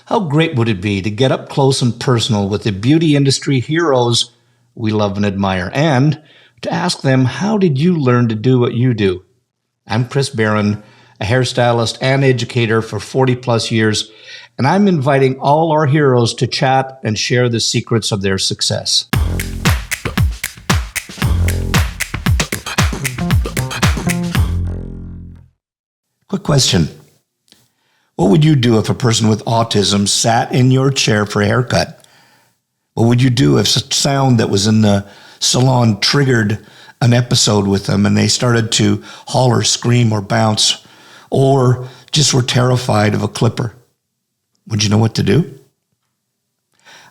How great would it be to get up close and personal with the beauty industry heroes we love and admire, and to ask them, how did you learn to do what you do? I'm Chris Baran, a hairstylist and educator for 40 plus years, and I'm inviting all our heroes to chat and share the secrets of their success. Quick question. What would you do if a person with autism sat in your chair for a haircut? What would you do if a sound that was in the salon triggered an episode with them and they started to holler, scream, or bounce, or just were terrified of a clipper? Would you know what to do?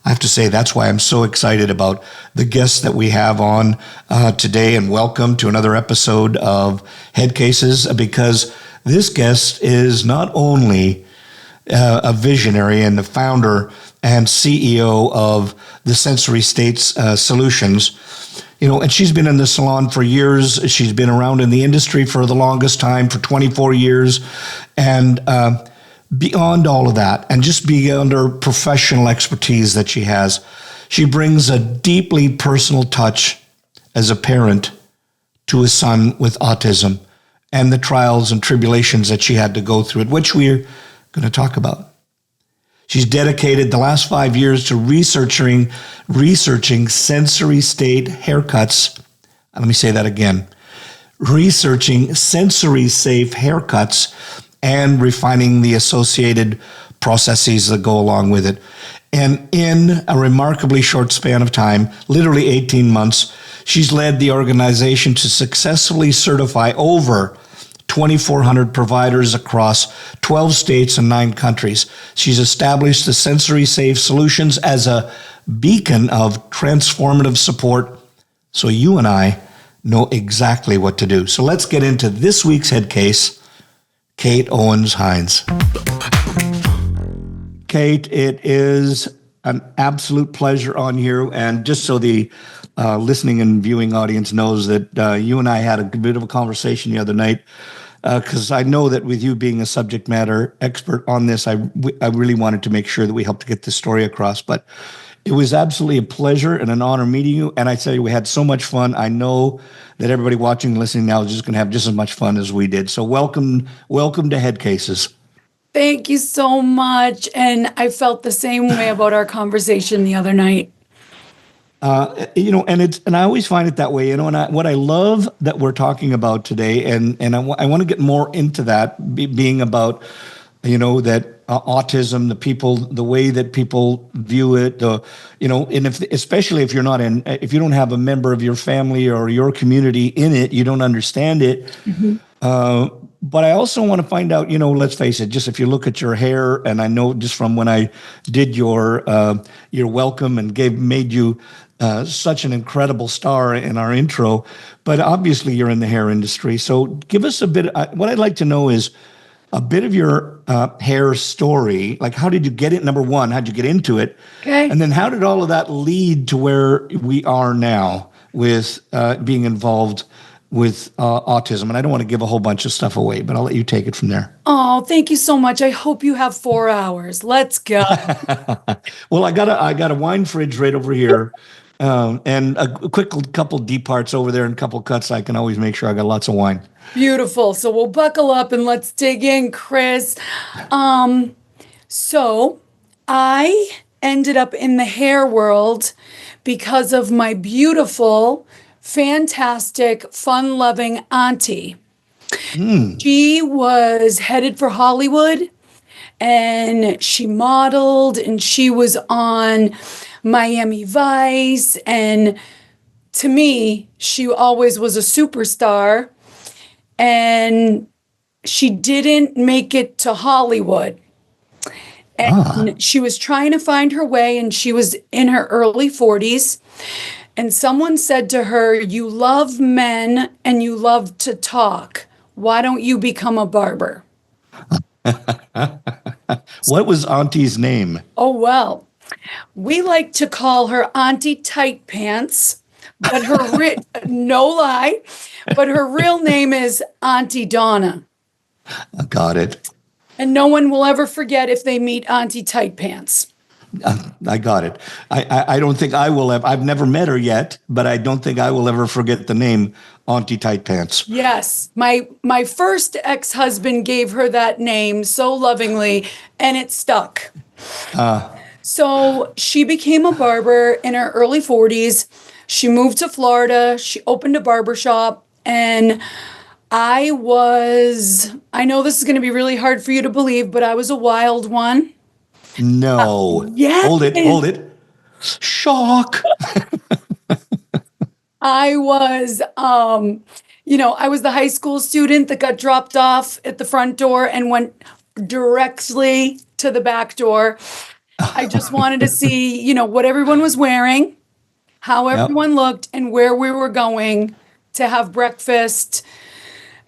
I have to say, that's why I'm so excited about the guests that we have on today, and welcome to another episode of Headcases, because this guest is not only a visionary and the founder and CEO of the Sensory States Solutions, and she's been in the salon for years. She's been around in the industry for the longest time, for 24 years. And beyond all of that, and just beyond her professional expertise that she has, she brings a deeply personal touch as a parent to a son with autism and the trials and tribulations that she had to go through, which we're going to talk about. She's dedicated the last 5 years to researching sensory state haircuts. Let me say that again. Researching sensory safe haircuts and refining the associated processes that go along with it. And in a remarkably short span of time, literally 18 months, she's led the organization to successfully certify over 2,400 providers across 12 states and 9 countries. She's established the Sensory Safe Solutions as a beacon of transformative support, so you and I know exactly what to do. So let's get into this week's head case. Kate Owens Heins. Kate, it is an absolute pleasure on here. And just so the listening and viewing audience knows that you and I had a bit of a conversation the other night, because I know that with you being a subject matter expert on this, I really wanted to make sure that we helped to get this story across. But it was absolutely a pleasure and an honor meeting you. And I tell you, we had so much fun. I know that everybody watching and listening now is just going to have just as much fun as we did. So welcome to Headcases. Thank you so much. And I felt the same way about our conversation the other night. And I always find it that way, and what I love that we're talking about today, and I want to get more into that, being about, that autism, the way that people view it, and especially if if you don't have a member of your family or your community in it, you don't understand it. Mm-hmm. But I also want to find out, let's face it, just if you look at your hair, and I know just from when I did your welcome and made you such an incredible star in our intro, but obviously you're in the hair industry. So give us a bit, what I'd like to know is a bit of your hair story. Like, how did you get it? Number one, how'd you get into it? Okay. And then how did all of that lead to where we are now with being involved with autism? And I don't want to give a whole bunch of stuff away, but I'll let you take it from there. Oh, thank you so much. I hope you have 4 hours. Let's go. Well, I got a wine fridge right over here. And a quick couple deep parts over there and a couple cuts. I can always make sure I got lots of wine. Beautiful. So we'll buckle up and let's dig in, Chris. So I ended up in the hair world because of my beautiful, fantastic, fun-loving auntie. She was headed for Hollywood, and she modeled, and she was on Miami Vice, and to me, she always was a superstar, and she didn't make it to Hollywood. And she was trying to find her way, and she was in her early 40s, and someone said to her, "You love men and you love to talk. Why don't you become a barber?" What was Auntie's name? Oh, well, we like to call her Auntie Tight Pants, but her no lie, but her real name is Auntie Donna. Got it. And no one will ever forget if they meet Auntie Tight Pants. I got it. I don't think I will ever. I've never met her yet, but I don't think I will ever forget the name Auntie Tight Pants. Yes, my first ex-husband gave her that name so lovingly, and it stuck. So she became a barber in her early 40s. She moved to Florida. She opened a barber shop, and I know this is going to be really hard for you to believe, but I was a wild one. No. Yes. Hold it. Shock. I was, I was the high school student that got dropped off at the front door and went directly to the back door. I just wanted to see, what everyone was wearing, how everyone looked, and where we were going to have breakfast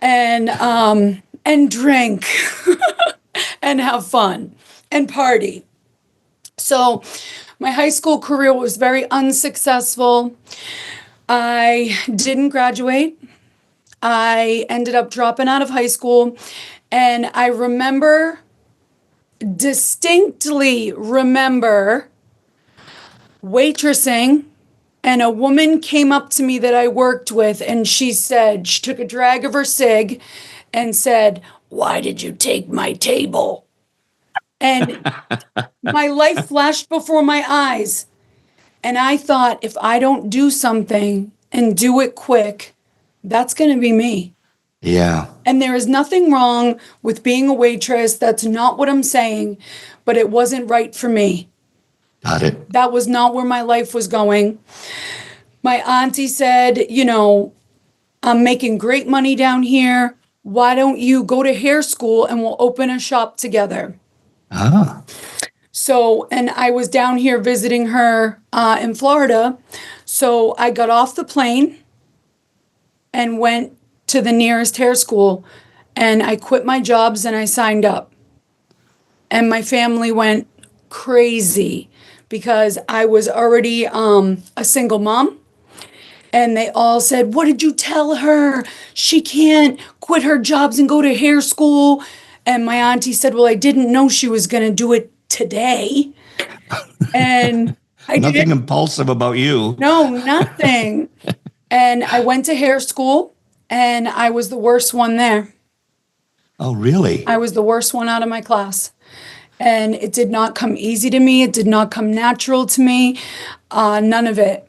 and drink and have fun and party. So my high school career was very unsuccessful. I didn't graduate. I ended up dropping out of high school, and I distinctly remember waitressing, and a woman came up to me that I worked with, and she took a drag of her cig and said, "Why did you take my table?" And my life flashed before my eyes. And I thought, if I don't do something and do it quick, that's going to be me. Yeah. And there is nothing wrong with being a waitress. That's not what I'm saying, but it wasn't right for me. Got it. That was not where my life was going. My auntie said, I'm making great money down here. Why don't you go to hair school and we'll open a shop together? So, and I was down here visiting her in Florida. So I got off the plane and went to the nearest hair school, and I quit my jobs and I signed up. And my family went crazy because I was already a single mom. And they all said, "What did you tell her? She can't quit her jobs and go to hair school." And my auntie said, "Well, I didn't know she was going to do it today." And I Nothing did. impulsive about you. No, nothing. And I went to hair school, and I was the worst one there. Oh, really? I was the worst one out of my class. And it did not come easy to me. It did not come natural to me. None of it.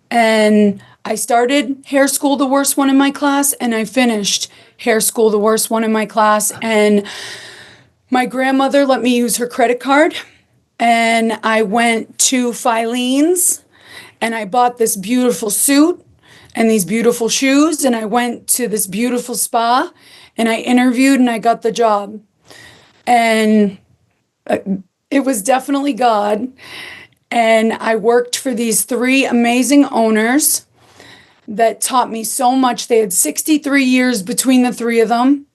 And I started hair school the worst one in my class, and I finished hair school the worst one in my class. And my grandmother let me use her credit card, and I went to Filene's, and I bought this beautiful suit and these beautiful shoes, and I went to this beautiful spa, and I interviewed, and I got the job. And it was definitely God. And I worked for these 3 amazing owners that taught me so much. They had 63 years between the 3 of them.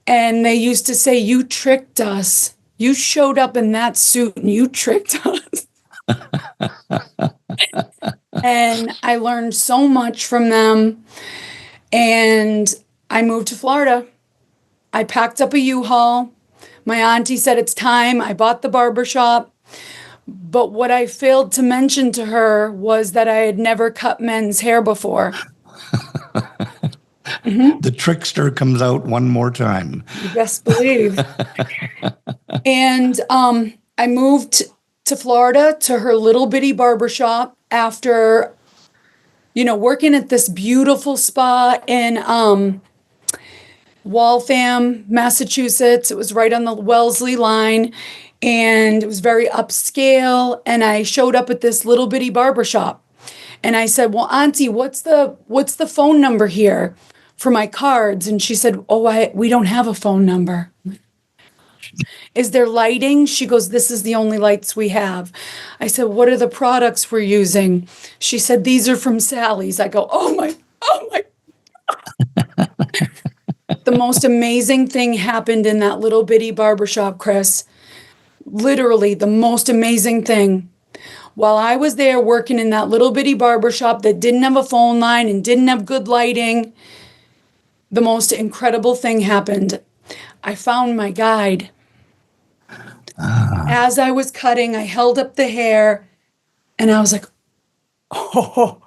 And they used to say, "You tricked us. You showed up in that suit and you tricked us." And I learned so much from them. And I moved to Florida. I packed up a U-Haul. My auntie said, "It's time." I bought the barbershop. But what I failed to mention to her was that I had never cut men's hair before. The trickster comes out one more time. You best believe. And I moved to Florida to her little bitty barbershop after, working at this beautiful spa in Waltham, Massachusetts. It was right on the Wellesley line, and it was very upscale. And I showed up at this little bitty barbershop, and I said, "Well, Auntie, what's the phone number here for my cards?" And she said, "Oh, we don't have a phone number." "Is there lighting?" She goes, "This is the only lights we have." I said, "What are the products we're using?" She said, "These are from Sally's." I go, oh my. The most amazing thing happened in that little bitty barbershop, Chris. Literally the most amazing thing. While I was there working in that little bitty barbershop that didn't have a phone line and didn't have good lighting, the most incredible thing happened. I found my guide. As I was cutting, I held up the hair and I was like, oh,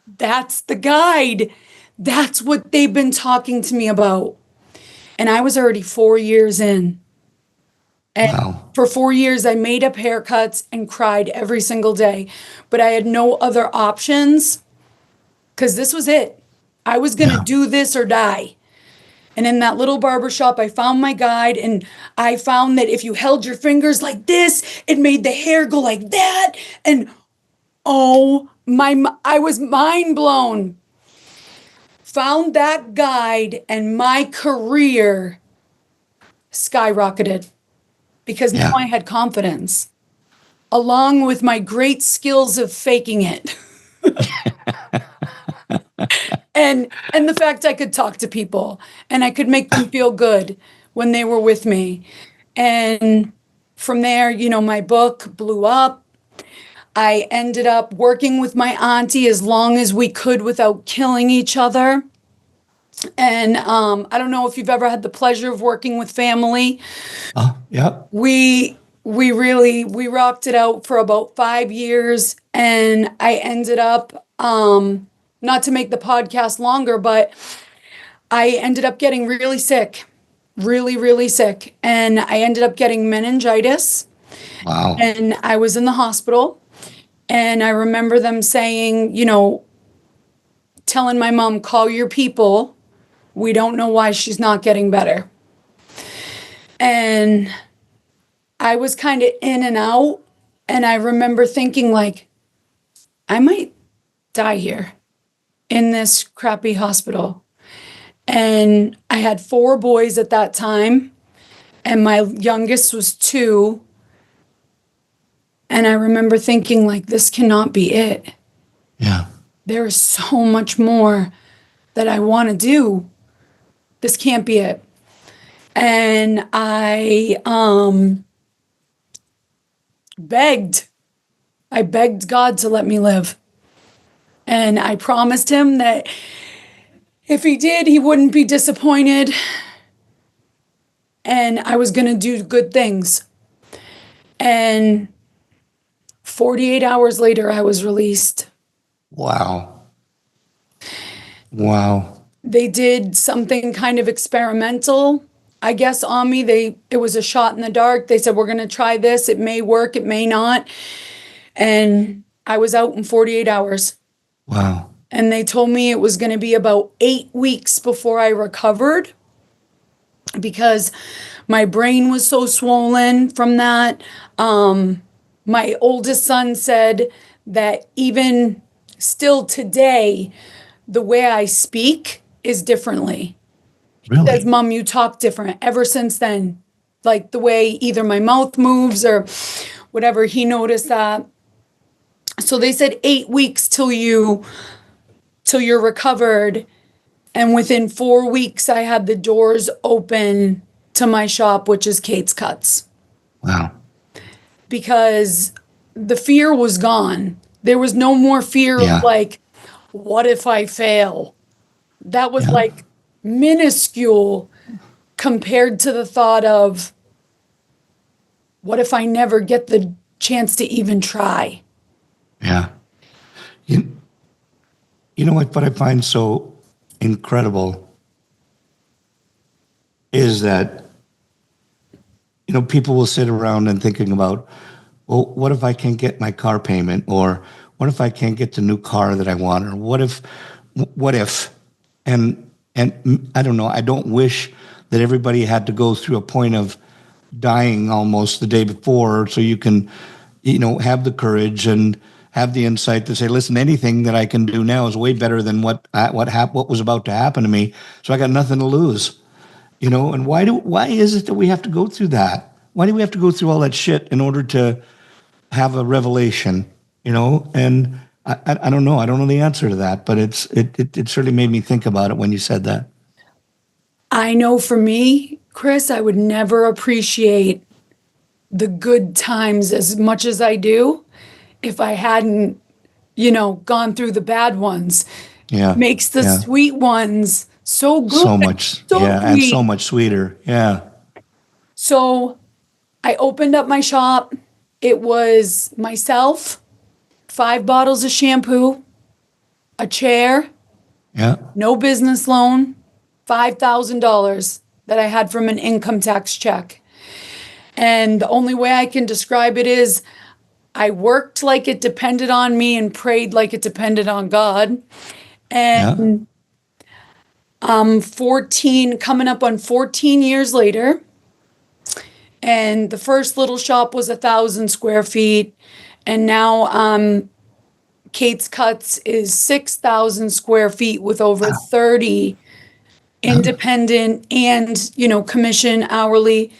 that's the guide. That's what they've been talking to me about. And I was already 4 years in. And Wow. for 4 years, I made up haircuts and cried every single day. But I had no other options because this was it. I was going to Yeah. do this or die. And in that little barber shop, I found my guide, and I found that if you held your fingers like this, it made the hair go like that. And oh I was mind blown. Found that guide, and my career skyrocketed because now Yeah. I had confidence, along with my great skills of faking it. And the fact I could talk to people and I could make them feel good when they were with me. And from there, my book blew up. I ended up working with my auntie as long as we could without killing each other. And I don't know if you've ever had the pleasure of working with family. Yep. We rocked it out for about 5 years, and I ended up not to make the podcast longer, but I ended up getting really sick, really, really sick. And I ended up getting meningitis, Wow. and I was in the hospital. And I remember them saying, telling my mom, call your people. We don't know why she's not getting better. And I was kind of in and out. And I remember thinking, like, I might die here in this crappy hospital. And I had 4 boys at that time, and my youngest was 2. And I remember thinking, like, this cannot be it. Yeah. There is so much more that I want to do. This can't be it. And I begged. I begged God to let me live. And I promised him that if he did, he wouldn't be disappointed. And I was going to do good things. And 48 hours later, I was released. Wow. Wow. They did something kind of experimental, I guess, on me. It was a shot in the dark. They said, we're going to try this. It may work. It may not. And I was out in 48 hours. Wow. And they told me it was going to be about 8 weeks before I recovered because my brain was so swollen from that. My oldest son said that even still today, the way I speak is differently. Really? He says, Mom, you talk different ever since then. Like the way either my mouth moves or whatever, he noticed that. So they said 8 weeks till you're recovered. And within 4 weeks, I had the doors open to my shop, which is Kate's Cuts. Wow. Because the fear was gone. There was no more fear Yeah. of like, what if I fail? That was Yeah. like minuscule compared to the thought of, what if I never get the chance to even try? Yeah. You know what I find so incredible is that, people will sit around and thinking about, well, what if I can't get my car payment? Or what if I can't get the new car that I want? Or what if, and I don't know, I don't wish that everybody had to go through a point of dying almost the day before so you can, have the courage and have the insight to say, listen, anything that I can do now is way better than what was about to happen to me. So I got nothing to lose, and why is it that we have to go through that? Why do we have to go through all that shit in order to have a revelation, and I don't know. I don't know the answer to that, but it certainly made me think about it when you said that. I know for me, Chris, I would never appreciate the good times as much as I do if I hadn't, gone through the bad ones. Yeah. Makes the Yeah. sweet ones so good. So much. So Yeah. And sweet. so much sweeter. Yeah. So I opened up my shop. It was myself, 5 bottles of shampoo, a chair, Yeah. no business loan, $5,000 that I had from an income tax check. And the only way I can describe it is I worked like it depended on me and prayed like it depended on God. Yeah. And 14, coming up on 14 years later, and the first little shop was 1,000 square feet. And now Kate's Cuts is 6,000 square feet with over 30 independent and, commission hourly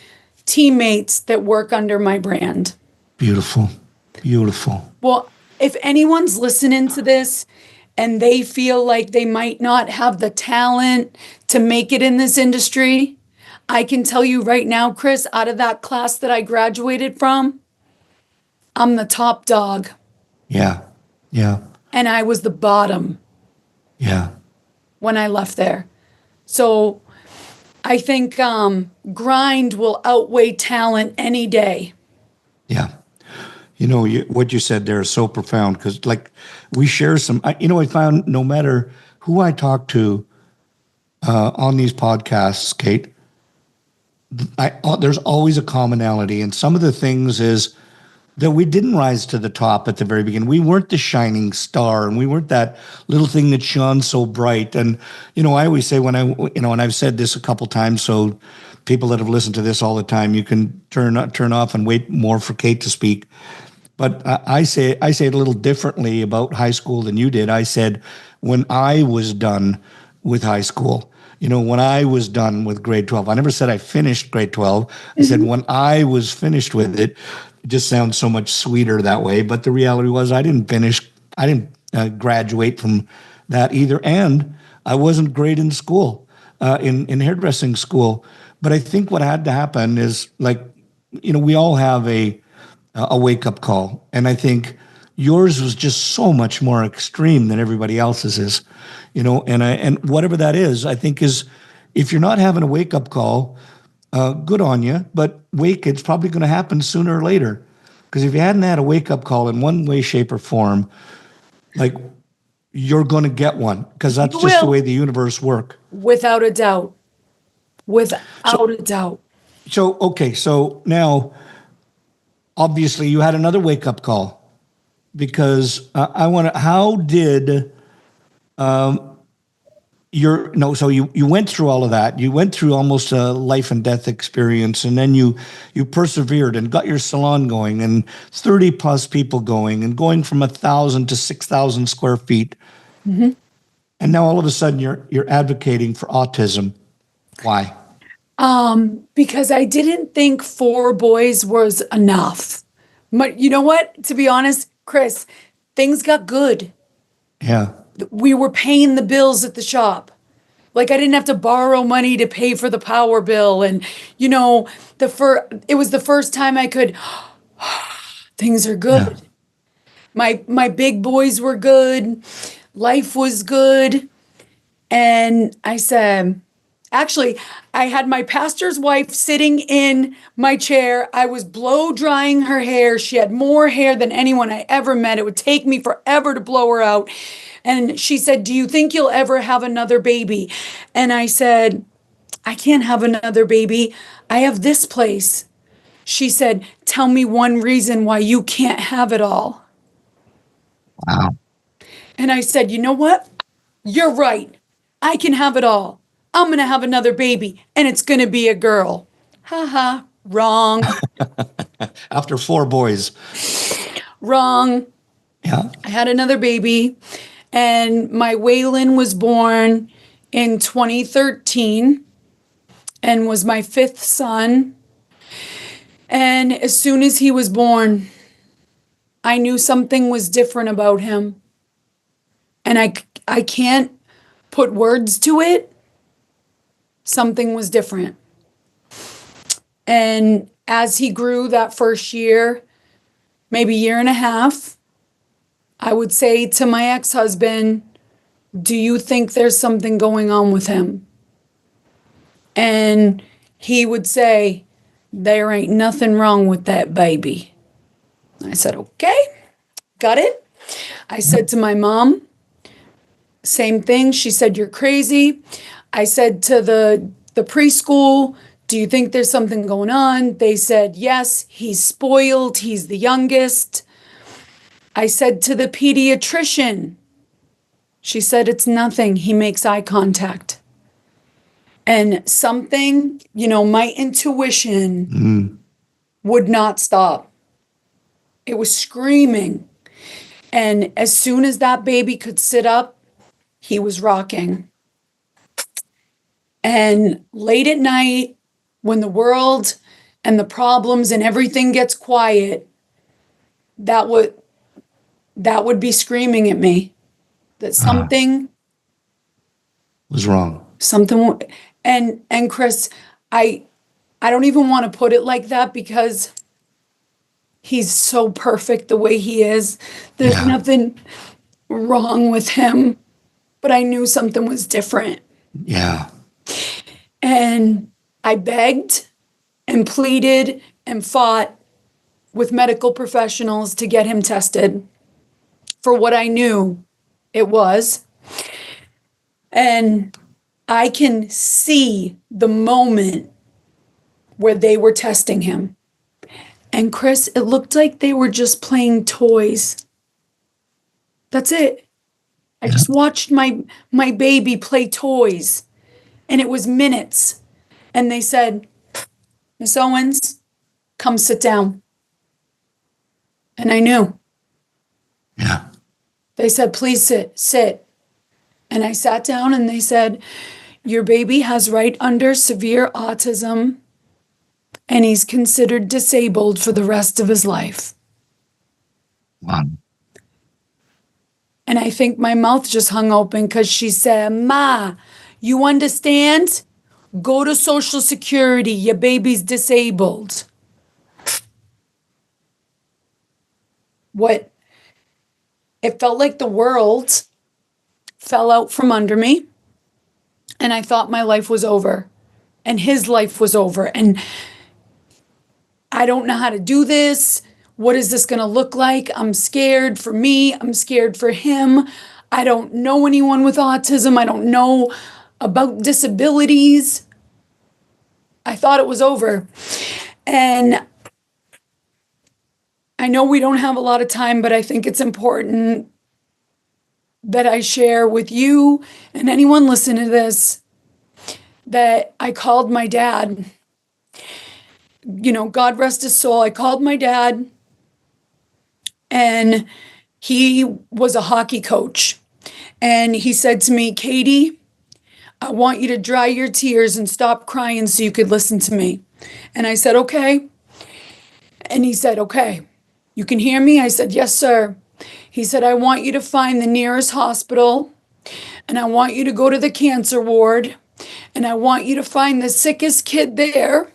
teammates that work under my brand. Beautiful. Beautiful. Well, if anyone's listening to this and they feel like they might not have the talent to make it in this industry, I can tell you right now, Chris, out of that class that I graduated from, I'm the top dog. Yeah. Yeah. And I was the bottom Yeah. when I left there. So I think grind will outweigh talent any day. Yeah. What you said there is so profound because, like, we share some. I found no matter who I talk to on these podcasts, Kate, there's always a commonality. And some of the things is that we didn't rise to the top at the very beginning. We weren't the shining star, and we weren't that little thing that shone so bright. And, I always say and I've said this a couple times, so people that have listened to this all the time, you can turn off and wait more for Kate to speak. But I say it a little differently about high school than you did. I said, when I was done with high school, when I was done with grade 12, I never said I finished grade 12. I said, when I was finished with it, it just sounds so much sweeter that way. But the reality was I didn't graduate from that either. And I wasn't great in school, in hairdressing school. But I think what had to happen is, like, we all have a wake-up call. And I think yours was just so much more extreme than everybody else's is, and whatever that is, I think is, if you're not having a wake-up call, good on you, but it's probably going to happen sooner or later. Because if you hadn't had a wake-up call in one way, shape, or form, like, you're going to get one, because that's just the way the universe works. Without a doubt. Without a doubt. So, okay, so now, obviously, you had another wake-up call, because how did so you went through all of that. You went through almost a life and death experience, and then you persevered and got your salon going, and 30 plus people going, and going from 1,000 to 6,000 square feet. Mm-hmm. And now all of a sudden you're advocating for autism. Why? Because I didn't think 4 boys was enough. But you know what? To be honest, Chris, things got good. Yeah. We were paying the bills at the shop. Like, I didn't have to borrow money to pay for the power bill. And, it was the first time I could, things are good. Yeah. My big boys were good. Life was good. And I said, actually, I had my pastor's wife sitting in my chair. I was blow drying her hair. She had more hair than anyone I ever met. It would take me forever to blow her out. And she said, "Do you think you'll ever have another baby?" And I said, "I can't have another baby. I have this place." She said, "Tell me one reason why you can't have it all." Wow. And I said, "You know what? You're right. I can have it all. I'm going to have another baby, and it's going to be a girl." Ha ha. Wrong. After 4 boys. Wrong. Yeah. I had another baby, and my Waylon was born in 2013 and was my 5th son. And as soon as he was born, I knew something was different about him. And I can't put words to it. Something was different. And as he grew that first year, maybe year and a half, I would say to my ex-husband, "Do you think there's something going on with him?" And he would say, There ain't nothing wrong with that baby. I said, okay, got it. I said to my mom, same thing. She said, you're crazy. I said to the preschool, do you think there's something going on? They said, yes, he's spoiled. He's the youngest. I said to the pediatrician, she said, it's nothing. He makes eye contact. And something, my intuition would not stop. It was screaming. And as soon as that baby could sit up, he was rocking. And late at night, when the world and the problems and everything gets quiet, that would be screaming at me that something was wrong. Something. And Chris, I don't even want to put it like that because he's so perfect the way he is. There's nothing wrong with him, but I knew something was different. Yeah. And I begged and pleaded and fought with medical professionals to get him tested for what I knew it was. And I can see the moment where they were testing him. And Chris, it looked like they were just playing toys. That's it. I just watched my baby play toys. And it was minutes. And they said, Miss Owens, come sit down. And I knew. Yeah. They said, please sit. And I sat down and they said, your baby has right under severe autism and he's considered disabled for the rest of his life. Wow. And I think my mouth just hung open because she said, Ma, you understand? Go to Social Security. Your baby's disabled. What? It felt like the world fell out from under me. And I thought my life was over. And his life was over. And I don't know how to do this. What is this going to look like? I'm scared for me. I'm scared for him. I don't know anyone with autism. I don't know about disabilities. I thought it was over. And I know we don't have a lot of time, but I think it's important that I share with you and anyone listening to this that I called my dad. God rest his soul. I called my dad, and he was a hockey coach. And he said to me, Katie, I want you to dry your tears and stop crying so you could listen to me. And I said, okay. And he said, okay, you can hear me? I said, yes, sir. He said, I want you to find the nearest hospital, and I want you to go to the cancer ward, and I want you to find the sickest kid there.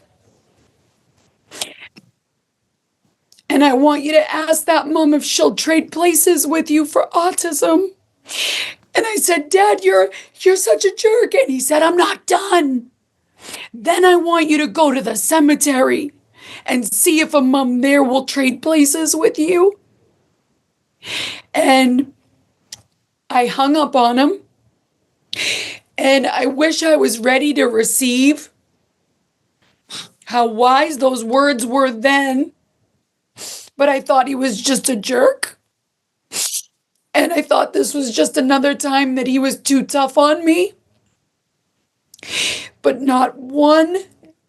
And I want you to ask that mom if she'll trade places with you for autism. And I said, Dad, you're such a jerk. And he said, I'm not done. Then I want you to go to the cemetery and see if a mom there will trade places with you. And I hung up on him. And I wish I was ready to receive how wise those words were then. But I thought he was just a jerk. And I thought this was just another time that he was too tough on me. But not one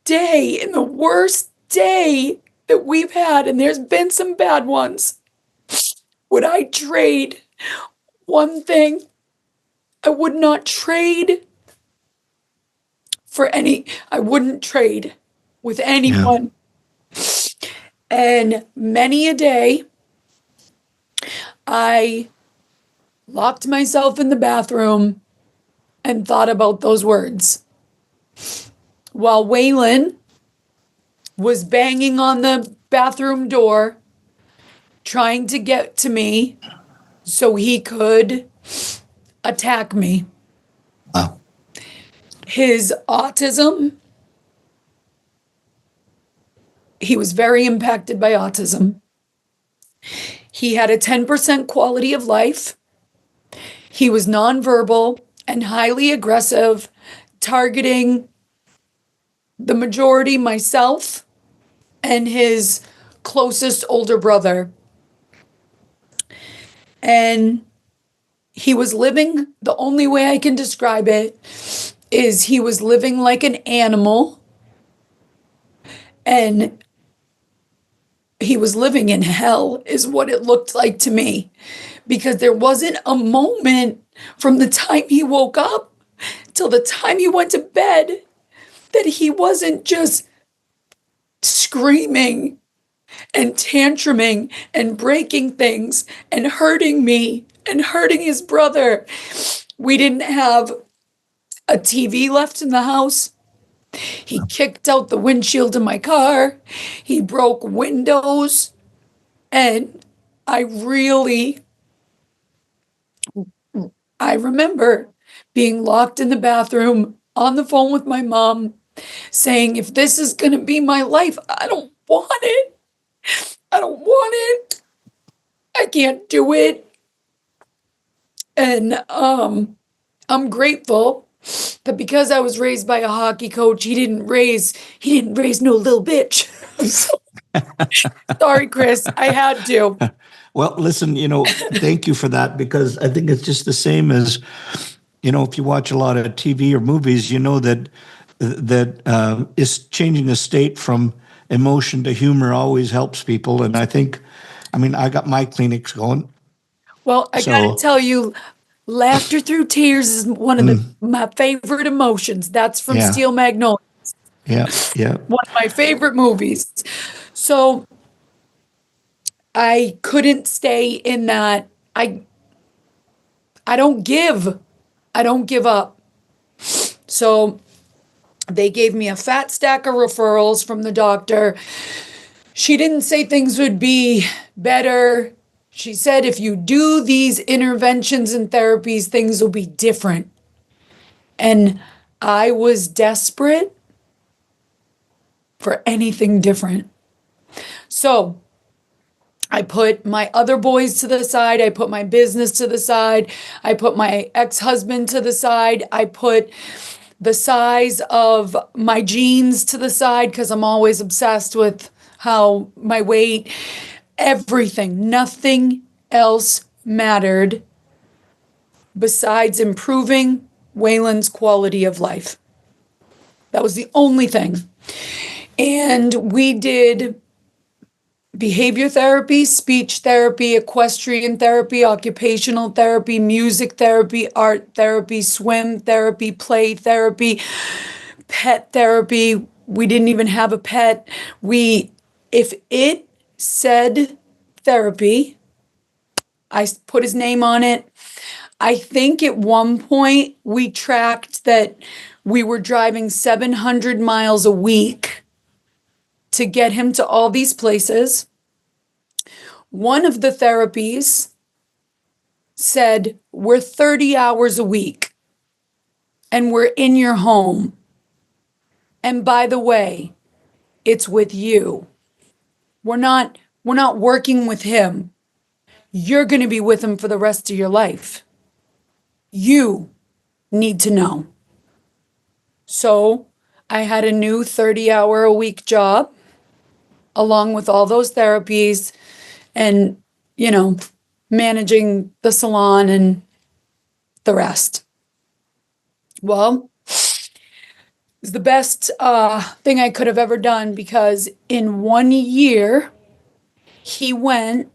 day, in the worst day that we've had, and there's been some bad ones, would I trade one thing. I would not trade I wouldn't trade with anyone. Yeah. And many a day, I locked myself in the bathroom and thought about those words. While Waylon was banging on the bathroom door, trying to get to me so he could attack me. His autism he was very impacted by autism. He had a 10% quality of life. He was nonverbal and highly aggressive, targeting the majority, myself and his closest older brother. And he was living, the only way I can describe it is he was living like an animal, and he was living in hell, is what it looked like to me, because there wasn't a moment from the time he woke up till the time he went to bed that he wasn't just screaming and tantruming and breaking things and hurting me and hurting his brother. We didn't have a TV left in the house. He kicked out the windshield of my car. He broke windows. And I remember being locked in the bathroom on the phone with my mom saying, if this is going to be my life, I don't want it. I don't want it. I can't do it. And I'm grateful that because I was raised by a hockey coach, he didn't raise no little bitch. Sorry, Chris, I had to. Well, listen, thank you for that, because I think it's just the same as, if you watch a lot of TV or movies, that is changing a state from emotion to humor always helps people. And I think, I got my clinics going. Well, I gotta tell you, laughter through tears is one of my favorite emotions. That's from Steel Magnolia. Yeah. One of my favorite movies. So I couldn't stay in that. I don't give. I don't give up. So they gave me a fat stack of referrals from the doctor. She didn't say things would be better. She said, if you do these interventions and therapies, things will be different. And I was desperate for anything different. So I put my other boys to the side. I put my business to the side. I put my ex-husband to the side. I put the size of my jeans to the side because I'm always obsessed with how my weight, everything, nothing else mattered besides improving Waylon's quality of life. That was the only thing. And we did behavior therapy, speech therapy, equestrian therapy, occupational therapy, music therapy, art therapy, swim therapy, play therapy, pet therapy. We didn't even have a pet. If it said therapy, I put his name on it. I think at one point we tracked that we were driving 700 miles a week to get him to all these places. One of the therapies said, we're 30 hours a week and we're in your home. And by the way, it's with you. We're not working with him. You're going to be with him for the rest of your life. You need to know. So I had a new 30-hour-a-week job along with all those therapies and, managing the salon and the rest. Well, it's the best thing I could have ever done, because in 1 year, he went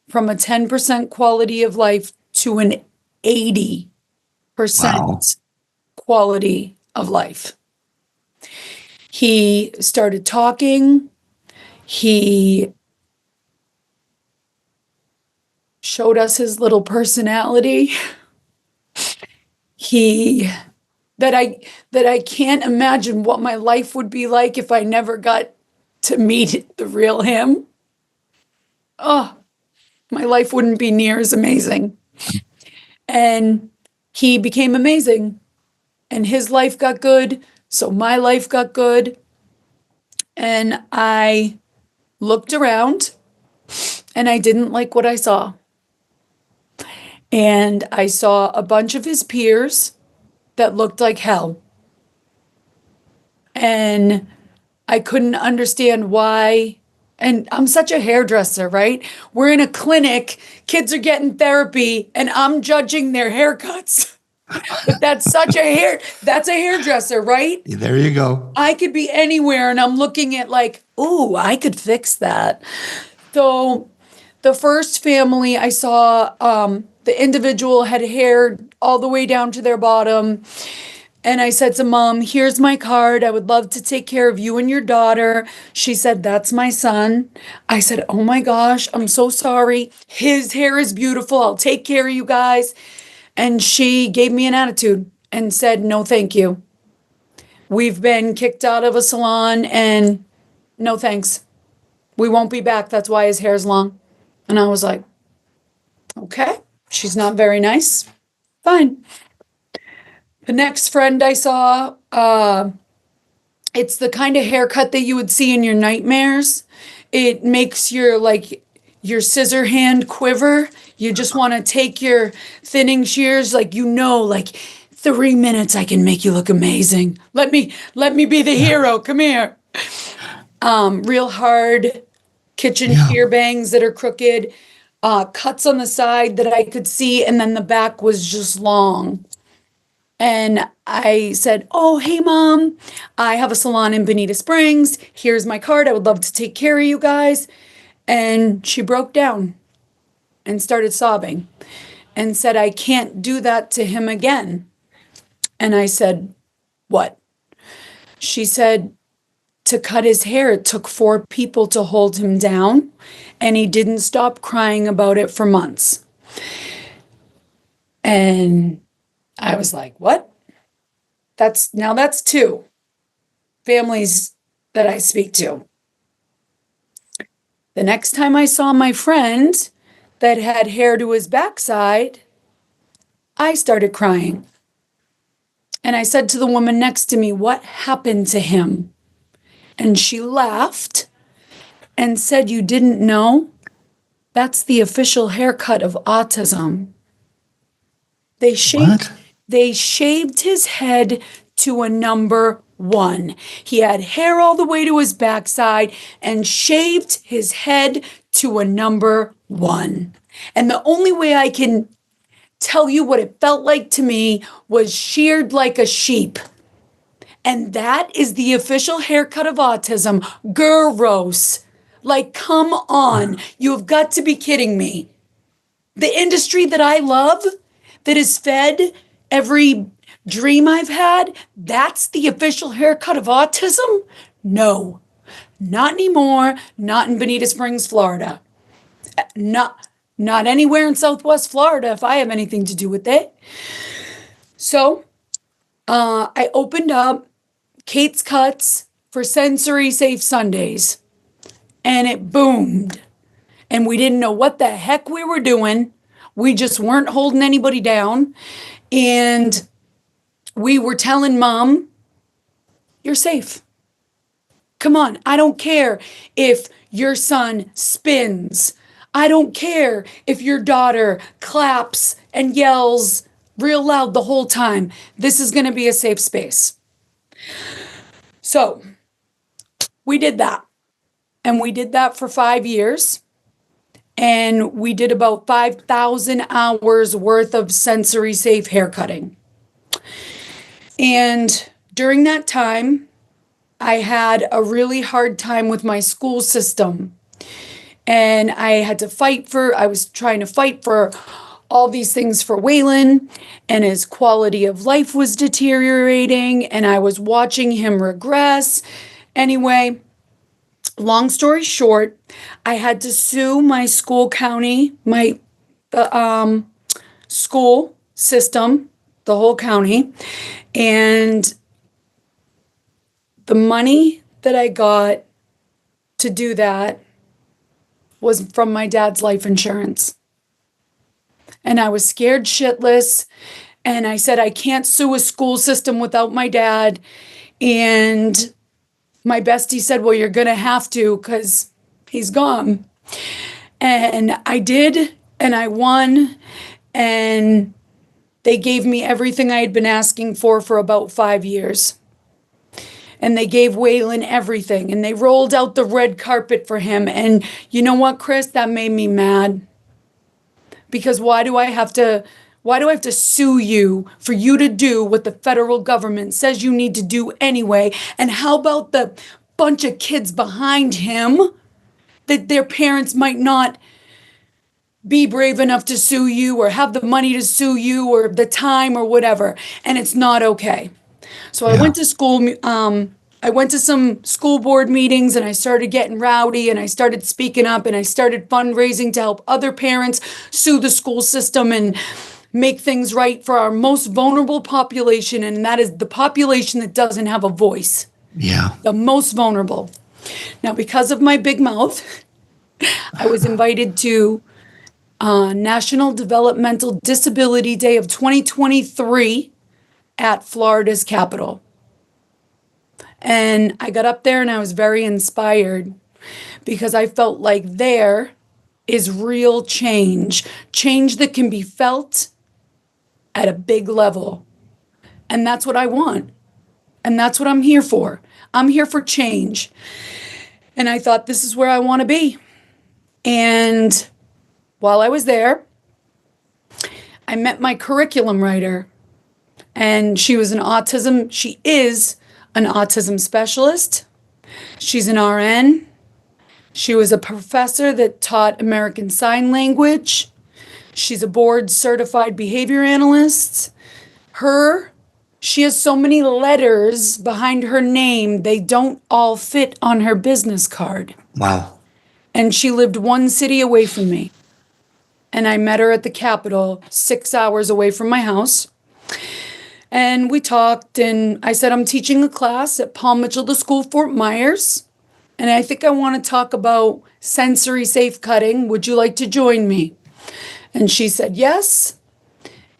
from a 10% quality of life to an 80% quality of life. He started talking. He showed us his little personality. That I can't imagine what my life would be like if I never got to meet the real him. Oh, my life wouldn't be near as amazing. And he became amazing. And his life got good, so my life got good. And I looked around, and I didn't like what I saw. And I saw a bunch of his peers that looked like hell. And I couldn't understand why. And I'm such a hairdresser, right? We're in a clinic, kids are getting therapy, and I'm judging their haircuts. But that's a hairdresser, right? There you go. I could be anywhere and I'm looking at like, ooh, I could fix that. So the first family I saw, the individual had hair all the way down to their bottom. And I said to Mom, here's my card. I would love to take care of you and your daughter. She said, that's my son. I said, oh my gosh, I'm so sorry. His hair is beautiful. I'll take care of you guys. And she gave me an attitude and said, no, thank you. We've been kicked out of a salon and no thanks. We won't be back. That's why his hair's long. And I was like, okay, she's not very nice. Fine. The next friend I saw, it's the kind of haircut that you would see in your nightmares. It makes your scissor hand quiver. You just want to take your thinning shears, like 3 minutes I can make you look amazing. Let me be the hero. Come here. Real hard kitchen shear bangs that are crooked, cuts on the side that I could see, and then the back was just long. And I said, oh, hey, Mom, I have a salon in Bonita Springs. Here's my card. I would love to take care of you guys. And she broke down and started sobbing and said, I can't do that to him again. And I said, what? She said, to cut his hair, it took 4 people to hold him down, and he didn't stop crying about it for months. And I was like, what? That's 2 families that I speak to. The next time I saw my friend that had hair to his backside, I started crying. And I said to the woman next to me, what happened to him? And she laughed and said, you didn't know? That's the official haircut of autism. They shaved his head to a number 1. He had hair all the way to his backside and shaved his head to a number 1. And the only way I can tell you what it felt like to me was sheared like a sheep. And that is the official haircut of autism. Gross. Like, come on. You've got to be kidding me. The industry that I love, that has fed every dream I've had, that's the official haircut of autism? No, not anymore. Not in Bonita Springs, Florida. Not anywhere in Southwest Florida if I have anything to do with it. So I opened up Kate's Cuts for Sensory Safe Sundays, and it boomed. And we didn't know what the heck we were doing. We just weren't holding anybody down. And we were telling Mom, you're safe. Come on, I don't care if your son spins. I don't care if your daughter claps and yells real loud the whole time. This is going to be a safe space. So we did that. And we did that for 5 years. And we did about 5,000 hours worth of sensory safe haircutting. And during that time, I had a really hard time with my school system. And I was trying to fight for all these things for Waylon, and his quality of life was deteriorating, and I was watching him regress. Anyway, long story short, I had to sue my school county, my school system, the whole county, and the money that I got to do that was from my dad's life insurance. And I was scared shitless. And I said, I can't sue a school system without my dad. And my bestie said, well, you're going to have to, because He's gone. And I did, and I won, and they gave me everything I had been asking for about 5 years. And they gave Waylon everything, and they rolled out the red carpet for him. And you know what, Chris? That made me mad. Because why do I have to sue you for you to do what the federal government says you need to do anyway? And how about the bunch of kids behind him that their parents might not be brave enough to sue you or have the money to sue you or the time or whatever, and it's not okay. So I went to school. I went to some school board meetings, and I started getting rowdy, and I started speaking up, and I started fundraising to help other parents sue the school system and make things right for our most vulnerable population, and that is the population that doesn't have a voice. Yeah. The most vulnerable. Now, because of my big mouth, I was invited to National Developmental Disability Day of 2023 at Florida's Capitol. And I got up there and I was very inspired because I felt like there is real change that can be felt at a big level. And that's what I want. And that's what I'm here for. I'm here for change. And I thought, this is where I want to be. And while I was there, I met my curriculum writer, and she is an autism specialist. She's an RN. She was a professor that taught American Sign Language. She's a board certified behavior analyst. She has so many letters behind her name, they don't all fit on her business card. Wow. And she lived one city away from me. And I met her at the Capitol, 6 hours away from my house. And we talked, and I said, I'm teaching a class at Paul Mitchell, the school, Fort Myers. And I think I want to talk about sensory safe cutting. Would you like to join me? And she said, yes.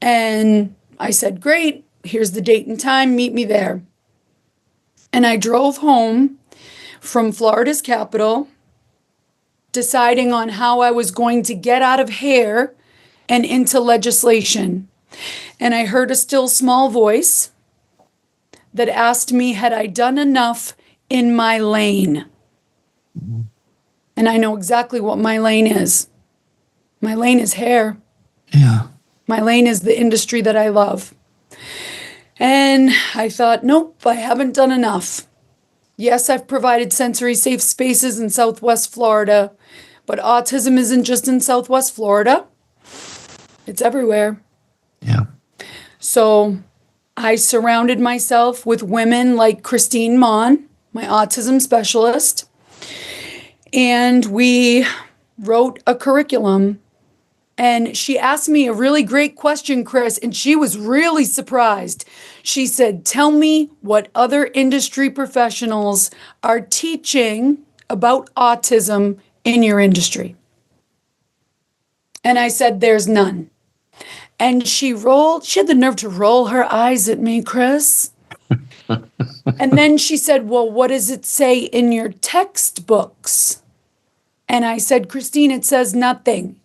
And I said, great. Here's the date and time. Meet me there. And I drove home from Florida's Capitol, deciding on how I was going to get out of hair and into legislation. And I heard a still small voice that asked me, had I done enough in my lane? And I know exactly what my lane is. My lane is hair. Yeah. My lane is the industry that I love. And I thought, nope, I haven't done enough. Yes, I've provided sensory safe spaces in Southwest Florida, but autism isn't just in Southwest Florida. It's everywhere. Yeah. So I surrounded myself with women like Christine Mon, my autism specialist, and we wrote a curriculum. And she asked me a really great question, Chris, and she was really surprised. She said, tell me what other industry professionals are teaching about autism in your industry. And I said, there's none. And she had the nerve to roll her eyes at me, Chris. And then she said, well, what does it say in your textbooks? And I said, Christine, it says nothing.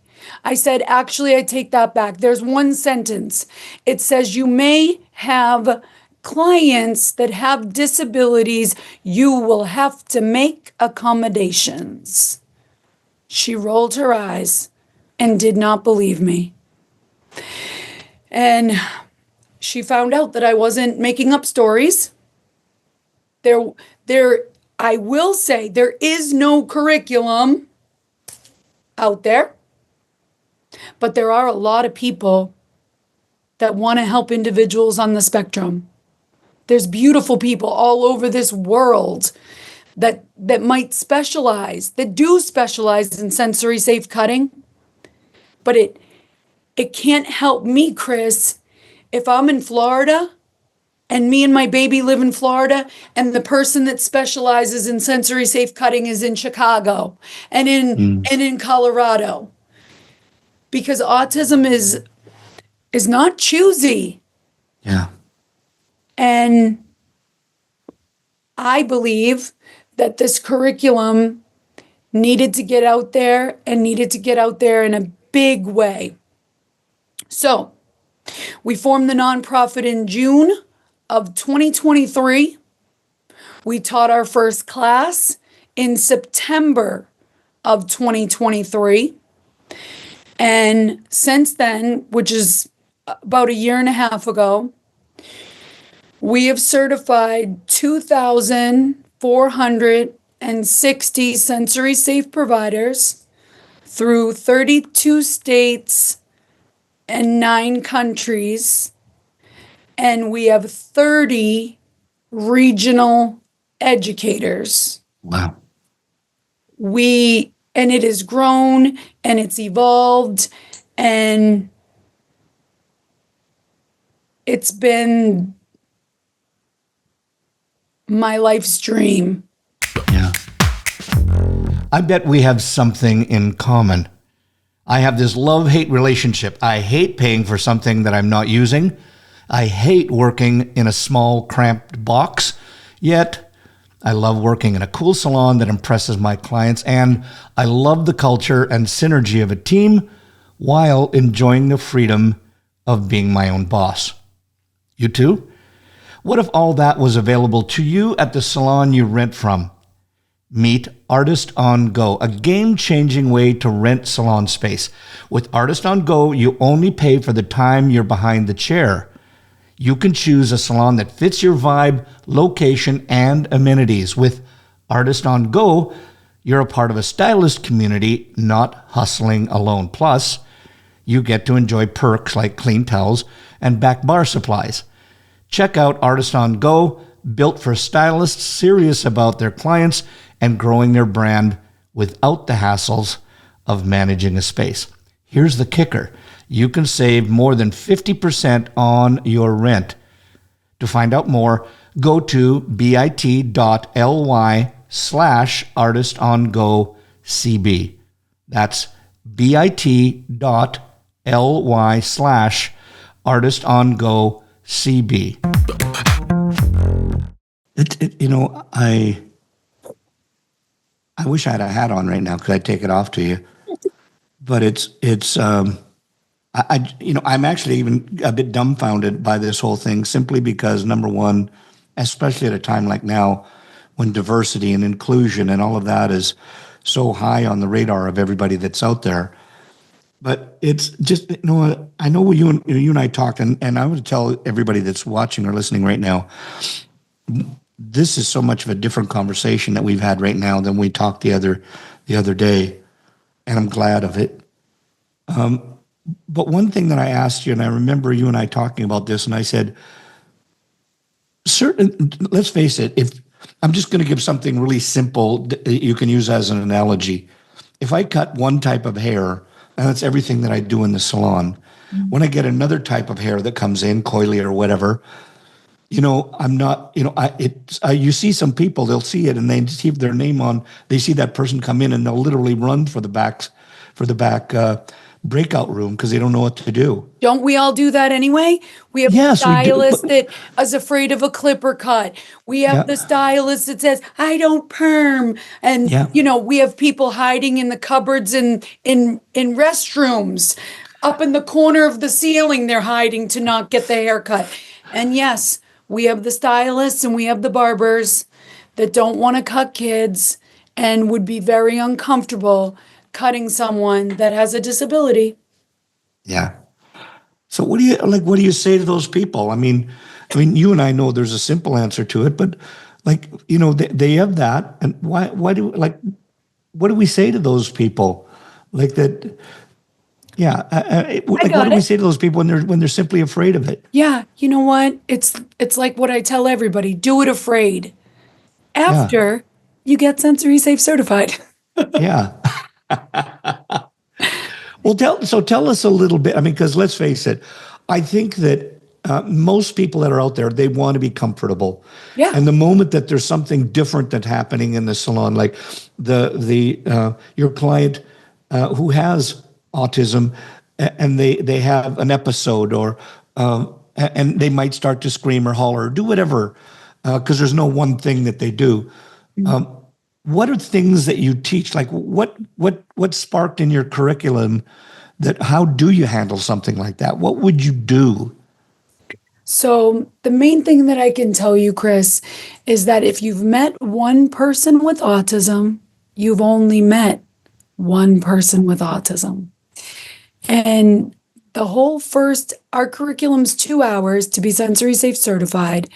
I said, actually, I take that back. There's one sentence. It says you may have clients that have disabilities. You will have to make accommodations. She rolled her eyes and did not believe me. And she found out that I wasn't making up stories. I will say there is no curriculum out there. But there are a lot of people that want to help individuals on the spectrum. There's beautiful people all over this world that might specialize, that do specialize in sensory safe cutting. But it can't help me, Chris, if I'm in Florida and me and my baby live in Florida and the person that specializes in sensory safe cutting is in Chicago and in Colorado. Because autism is not choosy. Yeah. And I believe that this curriculum needed to get out there and needed to get out there in a big way. So we formed the nonprofit in June of 2023. We taught our first class in September of 2023. And since then, which is about a year and a half ago, we have certified 2,460 sensory safe providers through 32 states and 9 countries. And we have 30 regional educators. Wow. And it has grown and it's evolved and it's been my life's dream. Yeah. I bet we have something in common. I have this love-hate relationship. I hate paying for something that I'm not using. I hate working in a small, cramped box. Yet, I love working in a cool salon that impresses my clients, and I love the culture and synergy of a team while enjoying the freedom of being my own boss. You too? What if all that was available to you at the salon you rent from? Meet Artist on Go, a game-changing way to rent salon space. With Artist on Go, you only pay for the time you're behind the chair. You can choose a salon that fits your vibe, location, and amenities. With Artist on Go, you're a part of a stylist community, not hustling alone. Plus, you get to enjoy perks like clean towels and back bar supplies. Check out Artist on Go, built for stylists serious about their clients and growing their brand without the hassles of managing a space. Here's the kicker. You can save more than 50% on your rent. To find out more, go to bit.ly/artistongocb. That's bit.ly/artistongocb. I wish I had a hat on right now because I'd take it off to you. But I'm actually even a bit dumbfounded by this whole thing simply because, number one, especially at a time like now when diversity and inclusion and all of that is so high on the radar of everybody that's out there. But it's just, I know you and I talked, and I would tell everybody that's watching or listening right now, this is so much of a different conversation that we've had right now than we talked the other day, and I'm glad of it. But one thing that I asked you, and I remember you and I talking about this, and I said, let's face it, if I'm just going to give something really simple that you can use as an analogy. If I cut one type of hair, and that's everything that I do in the salon, when I get another type of hair that comes in, coily or whatever, I'm not, you see some people, they'll see it and they see their name on, they see that person come in and they'll literally run for the back breakout room because they don't know what to do. Don't we all do that anyway? We have a stylist that is afraid of a clipper cut. We have the stylist that says, I don't perm. And, we have people hiding in the cupboards and in restrooms. Up in the corner of the ceiling, they're hiding to not get the haircut. And yes, we have the stylists and we have the barbers that don't want to cut kids and would be very uncomfortable cutting someone that has a disability. Yeah. So what do you say to those people? I mean, you and I know there's a simple answer to it, but they have that. And what do we say to those people? Like that. Yeah. What do we say to those people when they're simply afraid of it? Yeah. You know what? It's like what I tell everybody, do it afraid. After you get sensory safe certified. Yeah. Well, tell us a little bit. I mean, because let's face it, I think that most people that are out there, they want to be comfortable. Yeah. And the moment that there's something different that's happening in the salon, like your client who has autism, and they have an episode, or and they might start to scream or holler or do whatever, because there's no one thing that they do. what are things that you teach? Like what sparked in your curriculum that how do you handle something like that? What would you do? So, the main thing that I can tell you, Chris, is that if you've met one person with autism, you've only met one person with autism. And the whole first, our curriculum's 2 hours to be sensory safe certified.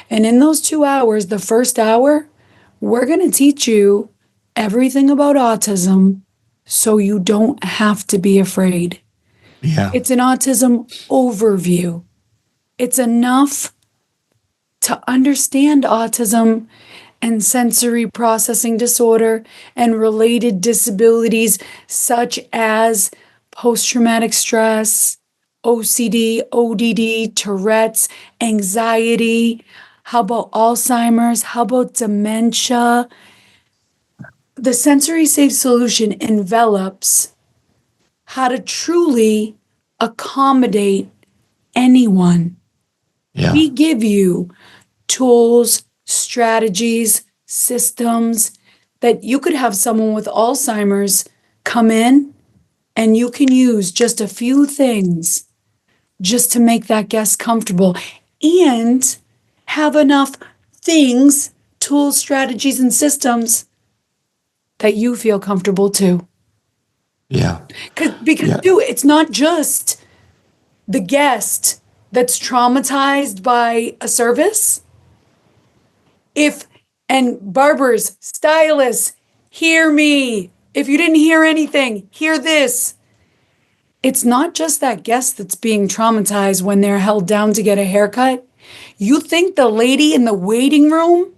And in those 2 hours, the first hour, we're going to teach you everything about autism so you don't have to be afraid. Yeah. It's an autism overview. It's enough to understand autism and sensory processing disorder and related disabilities such as post traumatic stress, OCD, ODD, Tourette's, anxiety. How about Alzheimer's? How about dementia? The sensory safe solution envelops how to truly accommodate anyone. Yeah. We give you tools, strategies, systems that you could have someone with Alzheimer's come in and you can use just a few things just to make that guest comfortable and have enough things, tools, strategies, and systems that you feel comfortable too. Yeah. Because Yeah. too, it's not just the guest that's traumatized by a service. If, and barbers, stylists, hear me. If you didn't hear anything, hear this. It's not just that guest that's being traumatized when they're held down to get a haircut. You think the lady in the waiting room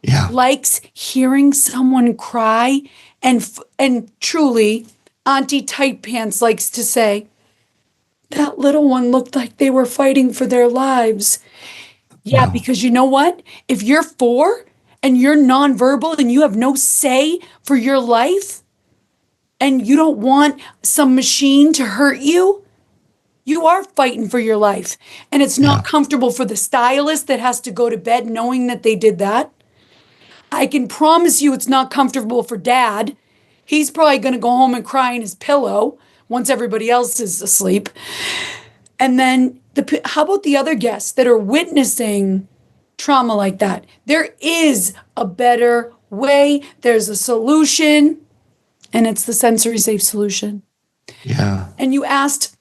Yeah. likes hearing someone cry? And truly, Auntie Tight Pants likes to say, that little one looked like they were fighting for their lives. Yeah, Wow. because you know what? If you're 4 and you're nonverbal and you have no say for your life and you don't want some machine to hurt you, you are fighting for your life. And it's Yeah. not comfortable for the stylist that has to go to bed knowing that they did that. I can promise you it's not comfortable for dad. He's probably going to go home and cry in his pillow once everybody else is asleep. And then how about the other guests that are witnessing trauma like that? There is a better way. There's a solution, and it's the sensory safe solution. Yeah. And you asked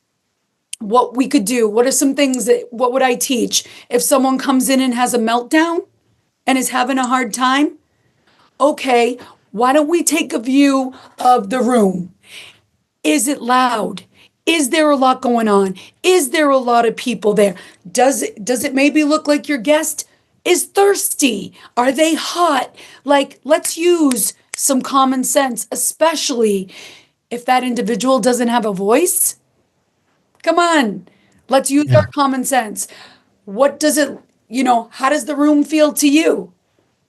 what we could do. What are some things what would I teach if someone comes in and has a meltdown and is having a hard time? Okay, why don't we take a view of the room? Is it loud? Is there a lot going on? Is there a lot of people there? Does it maybe look like your guest is thirsty? Are they hot? Like, let's use some common sense, especially if that individual doesn't have a voice. Come on, let's use Yeah. our common sense. What does it, how does the room feel to you?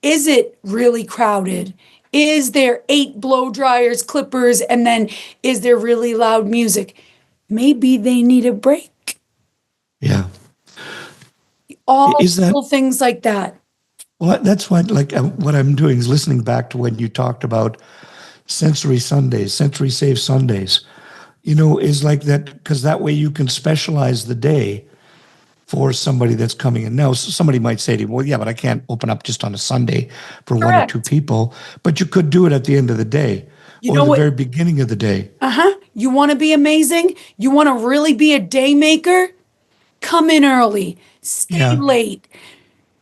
Is it really crowded? Is there 8 blow dryers, clippers, and then is there really loud music? Maybe they need a break. Yeah. All Is that little things like that. well? That's what like what I'm doing is listening back to when you talked about sensory Sundays, sensory safe Sundays. Is like that because that way you can specialize the day for somebody that's coming in. Now, somebody might say to you, well, yeah, but I can't open up just on a Sunday for one or two Correct. people. But you could do it at the end of the day You or know the what? very beginning of the day. You want to be amazing? You want to really be a day maker? Come in early, stay Yeah. late.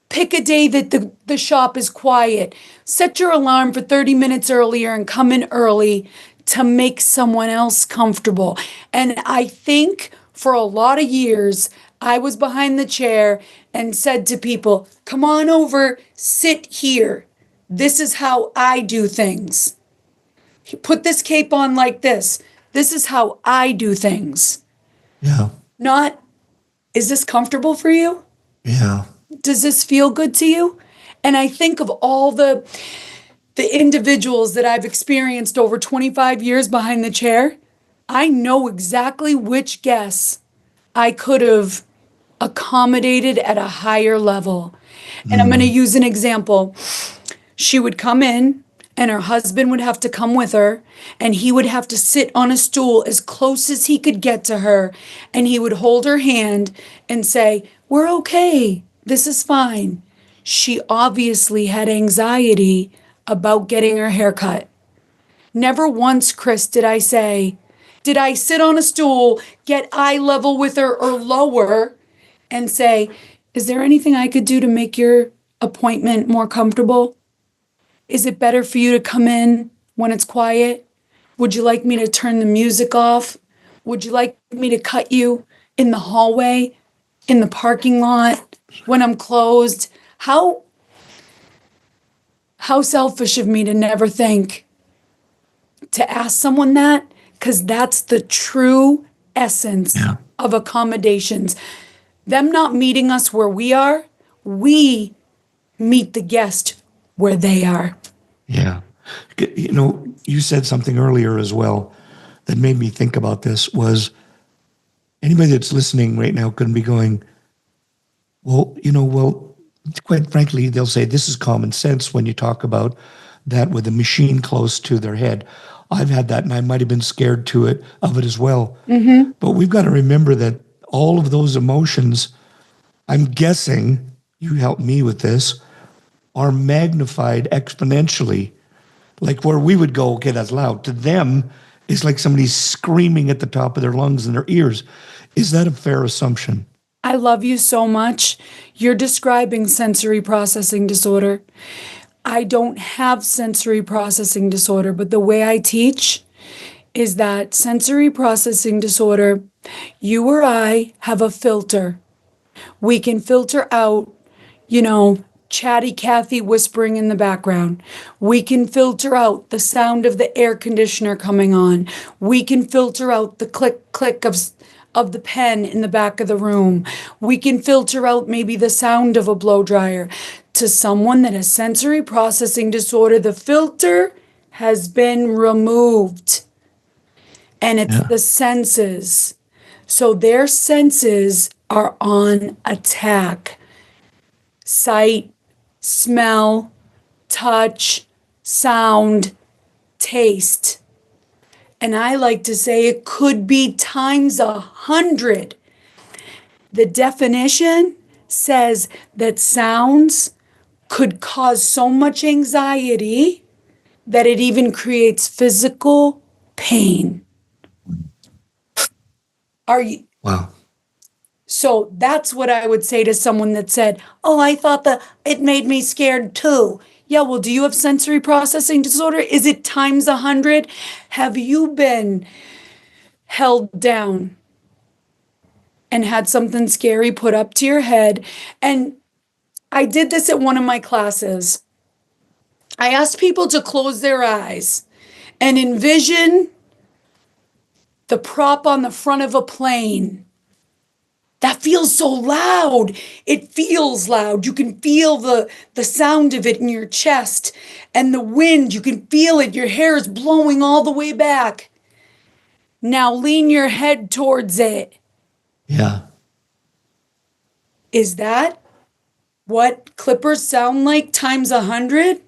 Pick a day that the shop is quiet. Set your alarm for 30 minutes earlier and come in early to make someone else comfortable. And I think for a lot of years, I was behind the chair and said to people, come on over, sit here. This is how I do things. Put this cape on like this. This is how I do things. Yeah. Not, is this comfortable for you? Yeah. Does this feel good to you? And I think of all the individuals that I've experienced over 25 years behind the chair. I know exactly which guests I could have accommodated at a higher level. And I'm going to use an example. She would come in and her husband would have to come with her, and he would have to sit on a stool as close as he could get to her, and he would hold her hand and say, "We're okay. This is fine." She obviously had anxiety about getting her hair cut. Never once, Chris, did I say, did I sit on a stool, get eye level with her or lower, and say, "Is there anything I could do to make your appointment more comfortable? Is it better for you to come in when it's quiet? Would you like me to turn the music off? Would you like me to cut you in the hallway, in the parking lot, when I'm closed?" How selfish of me to never think to ask someone that, because that's the true essence of accommodations. Them not meeting us where we are, we meet the guest where they are. Yeah. You know, you said something earlier as well that made me think about this was anybody that's listening right now could be going, well, quite frankly, they'll say this is common sense when you talk about that with a machine close to their head. I've had that, and I might have been scared of it as well. Mm-hmm. But we've got to remember that all of those emotions, I'm guessing, you help me with this, are magnified exponentially. Like where we would go, okay, that's loud. To them, it's like somebody's screaming at the top of their lungs in their ears. Is that a fair assumption? I love you so much. You're describing sensory processing disorder. I don't have sensory processing disorder, but the way I teach is that sensory processing disorder, you or I have a filter. We can filter out, chatty Cathy whispering in the background. We can filter out the sound of the air conditioner coming on. We can filter out the click, click of the pen in the back of the room. We can filter out maybe the sound of a blow dryer. To someone that has sensory processing disorder, the filter has been removed. And it's the senses. So their senses are on attack. Sight, smell, touch, sound, taste. And I like to say it could be times 100. The definition says that sounds could cause so much anxiety that it even creates physical pain. Wow. So that's what I would say to someone that said, "Oh, I thought that it made me scared too." Yeah, well, do you have sensory processing disorder? Is it times 100? Have you been held down and had something scary put up to your head? And I did this at one of my classes. I asked people to close their eyes and envision the prop on the front of a plane. That feels so loud. It feels loud. You can feel the sound of it in your chest and the wind. You can feel it. Your hair is blowing all the way back. Now lean your head towards it. Yeah. Is that what clippers sound like times 100?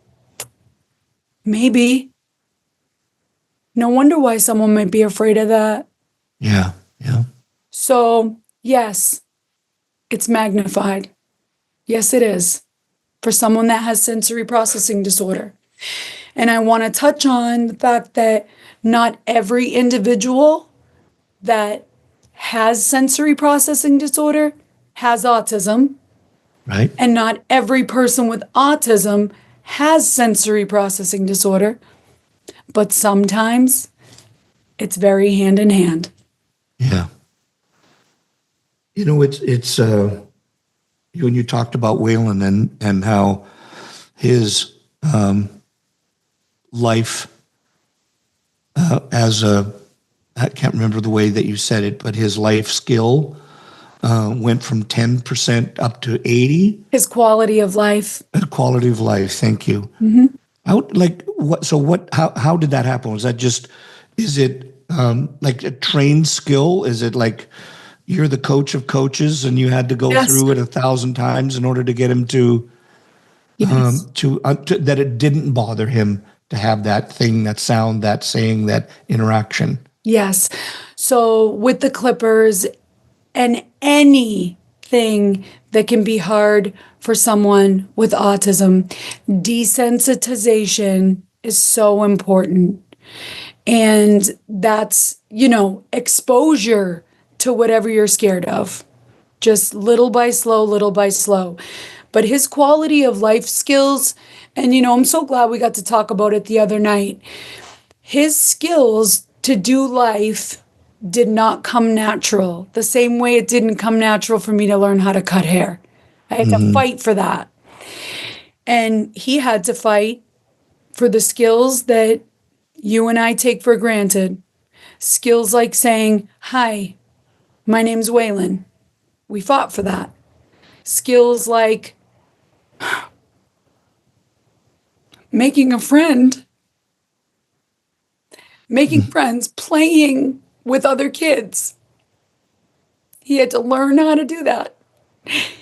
Maybe. No wonder why someone might be afraid of that. Yeah. Yeah. So, yes, it's magnified. Yes, it is. For someone that has sensory processing disorder. And I want to touch on the fact that not every individual that has sensory processing disorder has autism. Right. And not every person with autism has sensory processing disorder. But sometimes it's very hand in hand. Yeah. It's when you talked about Waylon and how his life I can't remember the way that you said it, but his life skill went from 10% up to 80. His quality of life. Quality of life. Thank you. Mm-hmm. How did that happen? Is it like a trained skill? Is it like you're the coach of coaches and you had to go through it 1,000 times in order to get him to that it didn't bother him to have that thing, that sound, that saying, that interaction. Yes. So with the clippers and anything that can be hard for someone with autism, desensitization is so important. And that's, exposure to whatever you're scared of. Just little by slow, little by slow. But his quality of life skills, and I'm so glad we got to talk about it the other night. His skills to do life did not come natural, the same way it didn't come natural for me to learn how to cut hair. I had to fight for that. And he had to fight for the skills that you and I take for granted. Skills like saying, "Hi, my name's Waylon." We fought for that. Skills like making a friend, making friends, playing with other kids. He had to learn how to do that.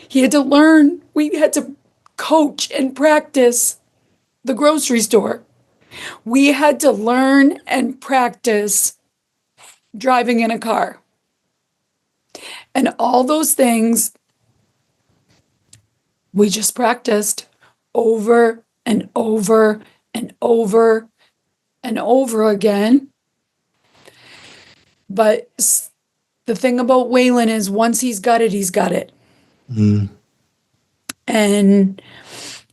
He had to learn, we had to coach and practice the grocery store. We had to learn and practice driving in a car. And all those things we just practiced over and over and over and over again. But the thing about Waylon is once he's got it, he's got it. And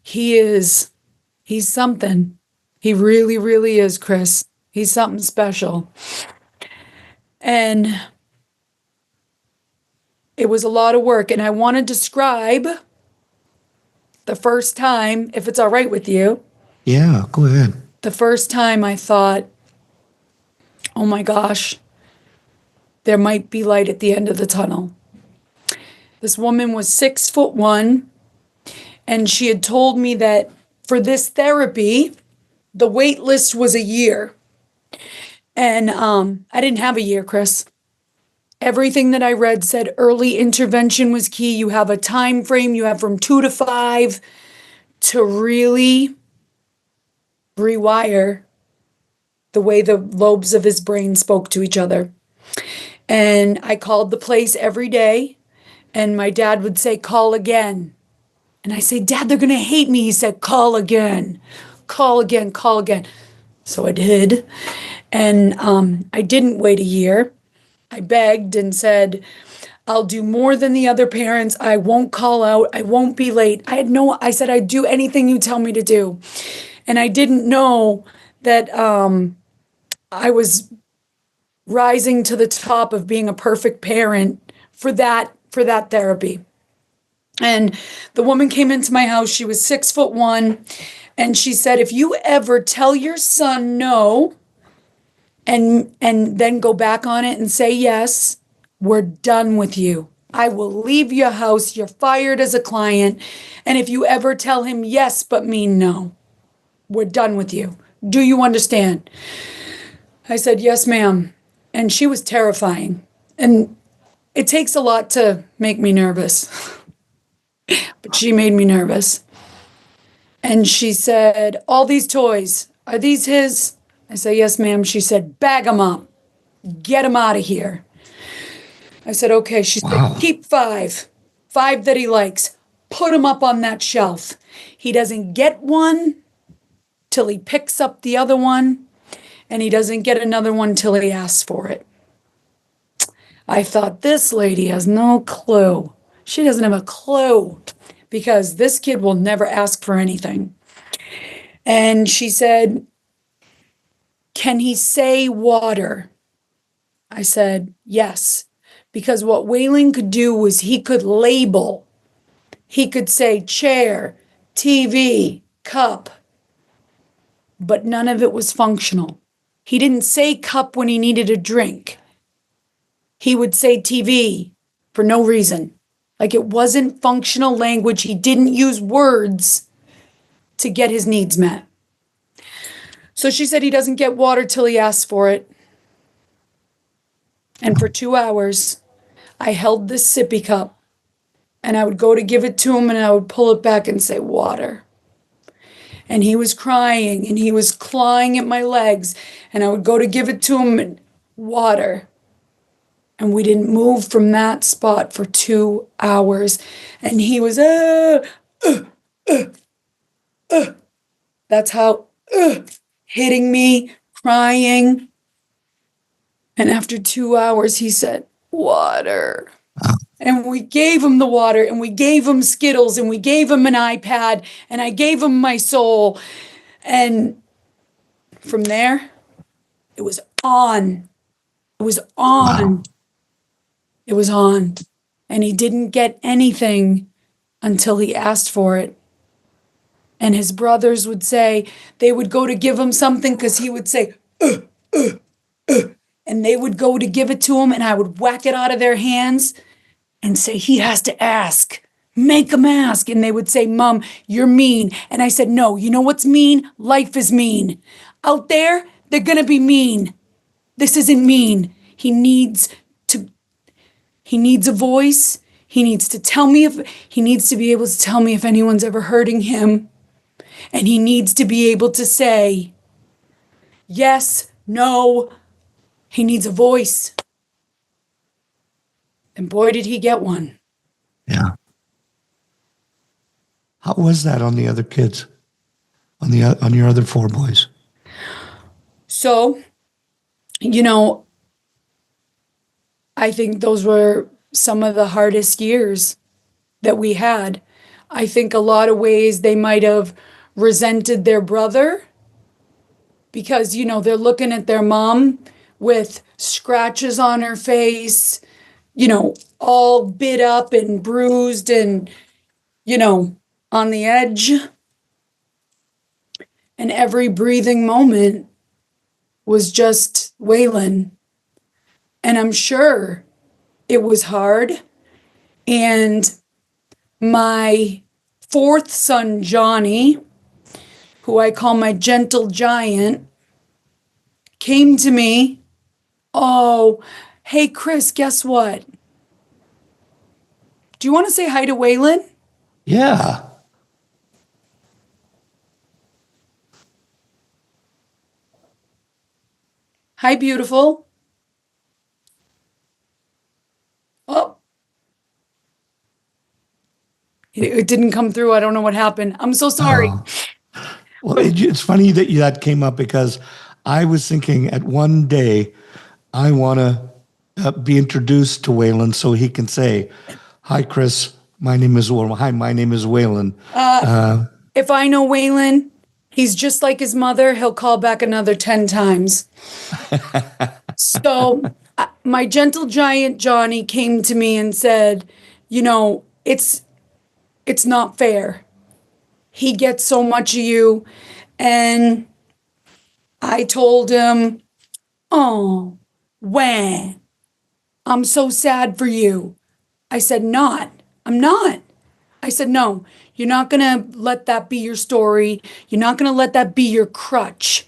he's something. He really, really is, Chris. He's something special. And it was a lot of work. And I want to describe the first time, if it's all right with you. Yeah, go ahead. The first time I thought, oh my gosh, there might be light at the end of the tunnel. This woman was 6'1", and she had told me that for this therapy, the wait list was a year. And I didn't have a year, Chris. Everything that I read said early intervention was key. You have a time frame. You have from 2 to 5 to really rewire the way the lobes of his brain spoke to each other. And I called the place every day, and my dad would say, "Call again." And I say, "Dad, they're going to hate me." He said, "Call again, call again, call again." So I did. And I didn't wait a year. I begged and said, "I'll do more than the other parents. I won't call out. I won't be late." I said, "I'd do anything you tell me to do." And I didn't know that I was rising to the top of being a perfect parent for that therapy. And the woman came into my house. She was 6'1", and she said, "If you ever tell your son no, and then go back on it and say yes, we're done with you. I will leave your house. You're fired as a client. And if you ever tell him yes but mean no, we're done with you. Do you understand?" I said, "Yes, ma'am." And she was terrifying. And it takes a lot to make me nervous. But she made me nervous. And she said, "All these toys, are these his?" I said, "Yes, ma'am." She said, "Bag them up. Get him out of here." I said, "Okay." She said, "Keep 5. 5 that he likes. Put him up on that shelf. He doesn't get one till he picks up the other one, and he doesn't get another one till he asks for it." I thought, this lady has no clue. She doesn't have a clue because this kid will never ask for anything. And she said, "Can he say water?" I said, "Yes." Because what Waylon could do was he could label. He could say chair, TV, cup, but none of it was functional. He didn't say cup when he needed a drink. He would say TV for no reason. Like it wasn't functional language. He didn't use words to get his needs met. So she said he doesn't get water till he asks for it. And for 2 hours, I held this sippy cup and I would go to give it to him and I would pull it back and say water. and he was crying and he was clawing at my legs, and I would go to give it to him and water. And we didn't move from that spot for 2 hours. And he was, that's how, hitting me, crying. And after 2 hours, he said, water. And we gave him the water, and we gave him Skittles, and we gave him an iPad, and I gave him my soul. And from there, it was on. It was on. Wow. It was on. And he didn't get anything until he asked for it. And his brothers would say, they would go to give him something because he would say, and they would go to give it to him, and I would whack it out of their hands and say, he has to ask. Make him ask. And they would say, Mom, you're mean. And I said, no, you know what's mean? Life is mean. Out there, they're going to be mean. This isn't mean. He needs a voice. He needs to be able to tell me if anyone's ever hurting him. And he needs to be able to say, yes, no. He needs a voice. And boy, did he get one. Yeah. How was that on the other kids? On your other 4 boys? So, I think those were some of the hardest years that we had. I think a lot of ways they might have resented their brother because, they're looking at their mom with scratches on her face, all bit up and bruised and, on the edge. And every breathing moment was just Waylon. And I'm sure it was hard. And my 4th son, Johnny, who I call my gentle giant, came to me. Oh, hey, Chris, guess what? Do you want to say hi to Waylon? Yeah. Hi, beautiful. Oh, it didn't come through. I don't know what happened. I'm so sorry. Oh. Well, it's funny that came up because I was thinking at one day I want to be introduced to Waylon so he can say, "Hi, Chris. My name is Waylon." If I know Waylon, he's just like his mother. He'll call back another 10 times. So my gentle giant Johnny came to me and said, it's not fair. He gets so much of you. And I told him, oh, when? I'm so sad for you. I said, I'm not. I said, no, you're not going to let that be your story. You're not going to let that be your crutch.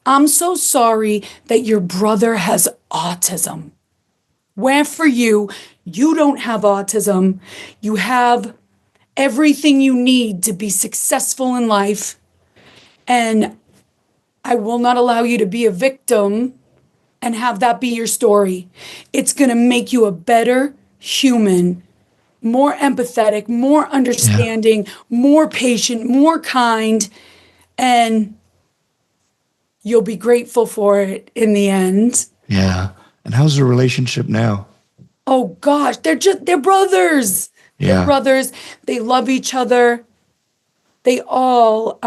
I'm so sorry that your brother has autism. Where for you don't have autism. You have everything you need to be successful in life. And I will not allow you to be a victim and have that be your story. It's going to make you a better human, more empathetic, more understanding, more patient, more kind, and you'll be grateful for it in the end. Yeah. And how's the relationship now? Oh gosh, they're brothers. Yeah. They're brothers. They love each other. They all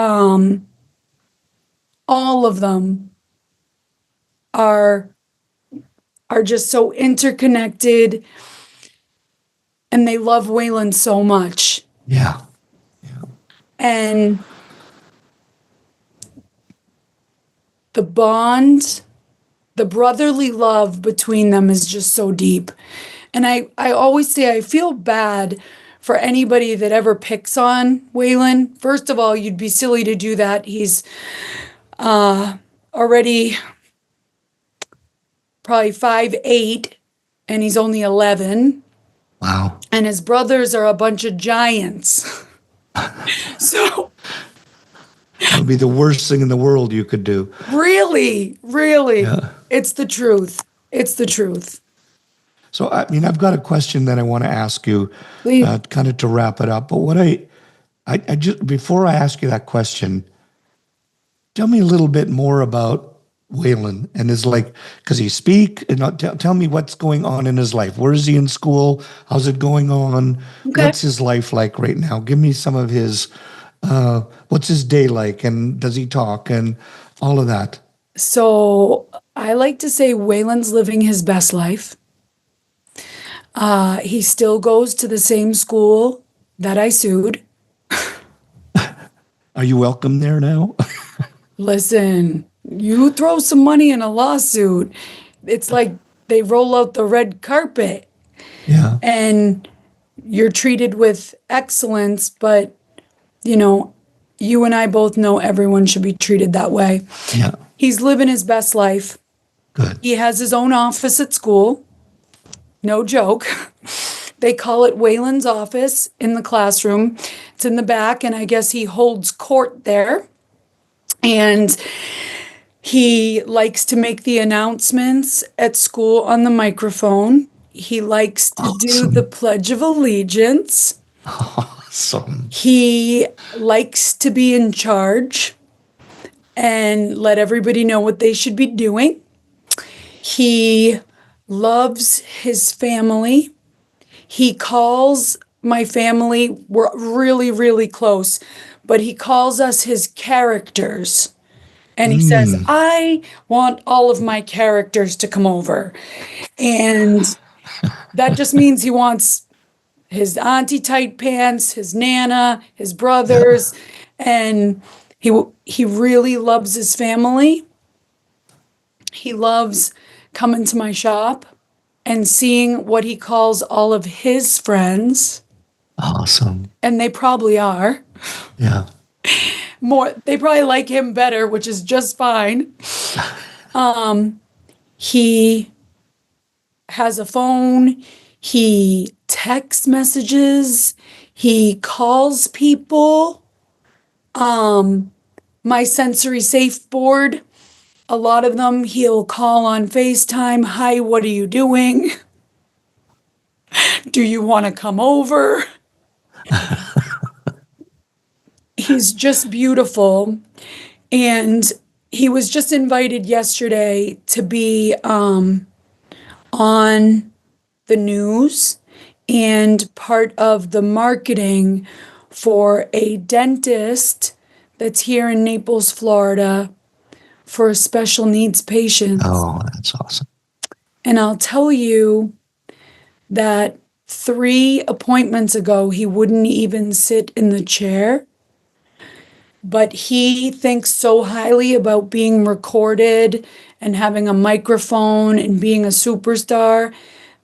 of them are just so interconnected, and they love Waylon so much. Yeah. And the bond, the brotherly love between them is just so deep. And I always say I feel bad for anybody that ever picks on Waylon. First of all, you'd be silly to do that. He's already probably 5'8", and he's only 11. Wow. And his brothers are a bunch of giants. So That would be the worst thing in the world you could do. Really, really. Yeah. It's the truth. It's the truth. So, I mean, I've got a question that I want to ask you, Please. kind of to wrap it up. But what I just, before I ask you that question, tell me a little bit more about Waylon and his, like, because he speak and tell me what's going on in his life. Where is he in school? How's it going on? Okay. What's his life like right now? Give me some of his, what's his day like, and does he talk and all of that? So I like to say Waylon's living his best life. He still goes to the same school that I sued. Are you welcome there now? Listen, you throw some money in a lawsuit, it's like they roll out the red carpet Yeah. and you're treated with excellence, but you know, you and I both know everyone should be treated that way. Yeah. He's living his best life. Good. He has his own office at school. No joke. They call it Waylon's office in the classroom. It's in the back, and I guess he holds court there. And he likes to make the announcements at school on the microphone. He likes to do the Pledge of Allegiance. Awesome. He likes to be in charge and let everybody know what they should be doing. He loves his family. He calls my family, we're really, really close, but he calls us his characters. And he says, I want all of my characters to come over. And that just means he wants his auntie tight pants, his nana, his brothers, and he really loves his family. He loves coming to my shop and seeing what he calls all of his friends, Awesome. and they probably are. Yeah. They probably like him better, which is just fine. He has a phone. He texts messages. He calls people. My sensory safe board, a lot of them he'll call on FaceTime. Hi, what are you doing? Do you want to come over? He's just beautiful. And he was just invited yesterday to be on the news and part of the marketing for a dentist that's here in Naples, Florida, for special needs patients. Oh, that's awesome. And I'll tell you that 3 appointments ago, he wouldn't even sit in the chair. But he thinks so highly about being recorded and having a microphone and being a superstar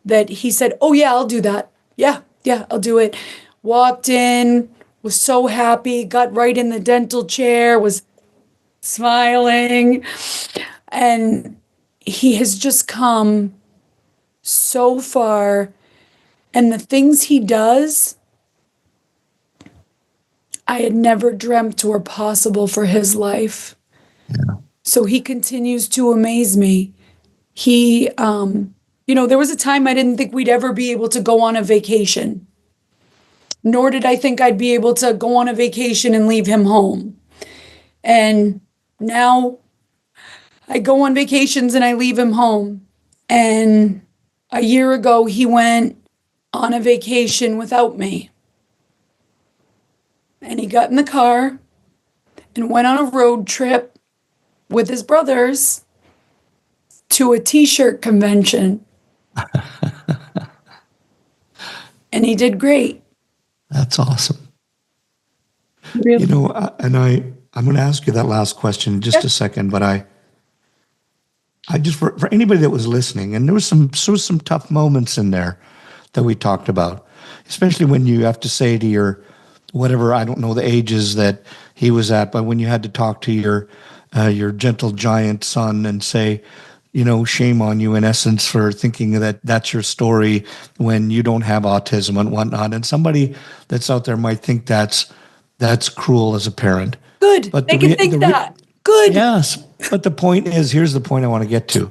that he said, oh, yeah, I'll do that. Yeah, I'll do it. Walked in, was so happy, got right in the dental chair, was smiling. And he has just come so far. And the things he does, I had never dreamt were possible for his life. Yeah. So he continues to amaze me. He, there was a time I didn't think we'd ever be able to go on a vacation. Nor did I think I'd be able to go on a vacation and leave him home. And now I go on vacations and I leave him home. And a year ago, he went on a vacation without me. And he got in the car and went on a road trip with his brothers to a t-shirt convention. And he did great. That's awesome. Really? I'm going to ask you that last question in just a second, but I just, for anybody that was listening, and there was some tough moments in there that we talked about, especially when you have to say to your, whatever, I don't know the ages that he was at, but when you had to talk to your gentle giant son and say, shame on you in essence for thinking that that's your story when you don't have autism and whatnot. And somebody that's out there might think that's cruel as a parent. Good. But They can think that. Good. Yes. But the point is, here's the point I want to get to.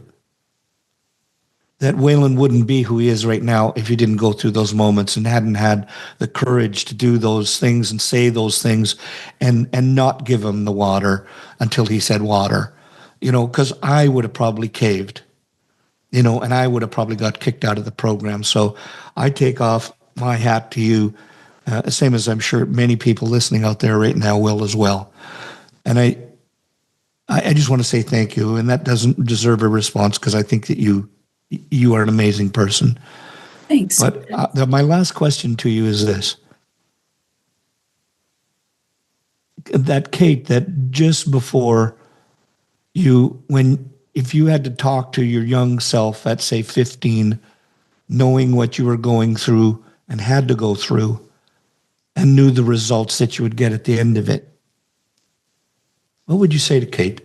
That Waylon wouldn't be who he is right now if he didn't go through those moments and hadn't had the courage to do those things and say those things and not give him the water until he said water. Because I would have probably caved, and I would have probably got kicked out of the program. So I take off my hat to you, same as I'm sure many people listening out there right now will as well. And I just want to say thank you. And that doesn't deserve a response because I think that you are an amazing person. Thanks. But my last question to you is this. That Kate, that just before if you had to talk to your young self at say 15, knowing what you were going through and had to go through and knew the results that you would get at the end of it, what would you say to Kate?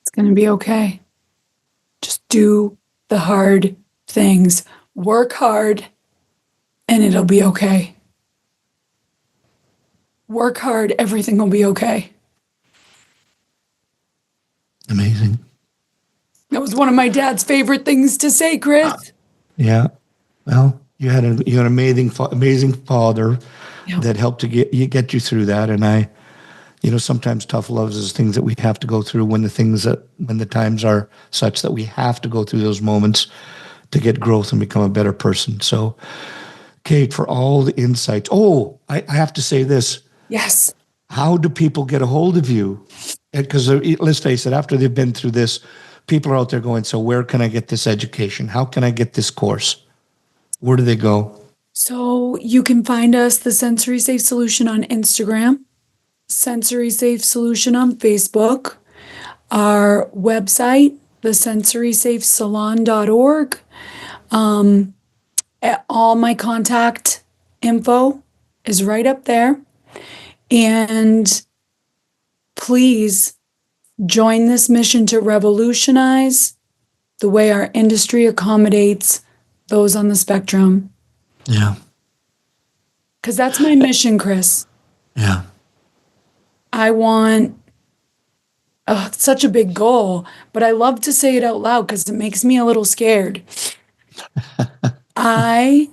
It's going to be okay. Just do the hard things. Work hard, and it'll be okay. Work hard, everything will be okay. Amazing. That was one of my dad's favorite things to say, Chris. Yeah. Well, you had an amazing father that helped to get you through that. And sometimes tough love is things that we have to go through when the times are such that we have to go through those moments to get growth and become a better person. So, Kate, for all the insights. Oh, I have to say this. Yes. How do people get a hold of you? Because let's face it, after they've been through this, people are out there going, so where can I get this education? How can I get this course? Where do they go? So you can find us, The Sensory Safe Solution, on Instagram, Sensory Safe Solution on Facebook, our website, thesensorysafesalon.org. All my contact info is right up there. And please join this mission to revolutionize the way our industry accommodates those on the spectrum. Yeah. Because that's my mission, Chris. Yeah. I want it's such a big goal, but I love to say it out loud because it makes me a little scared. I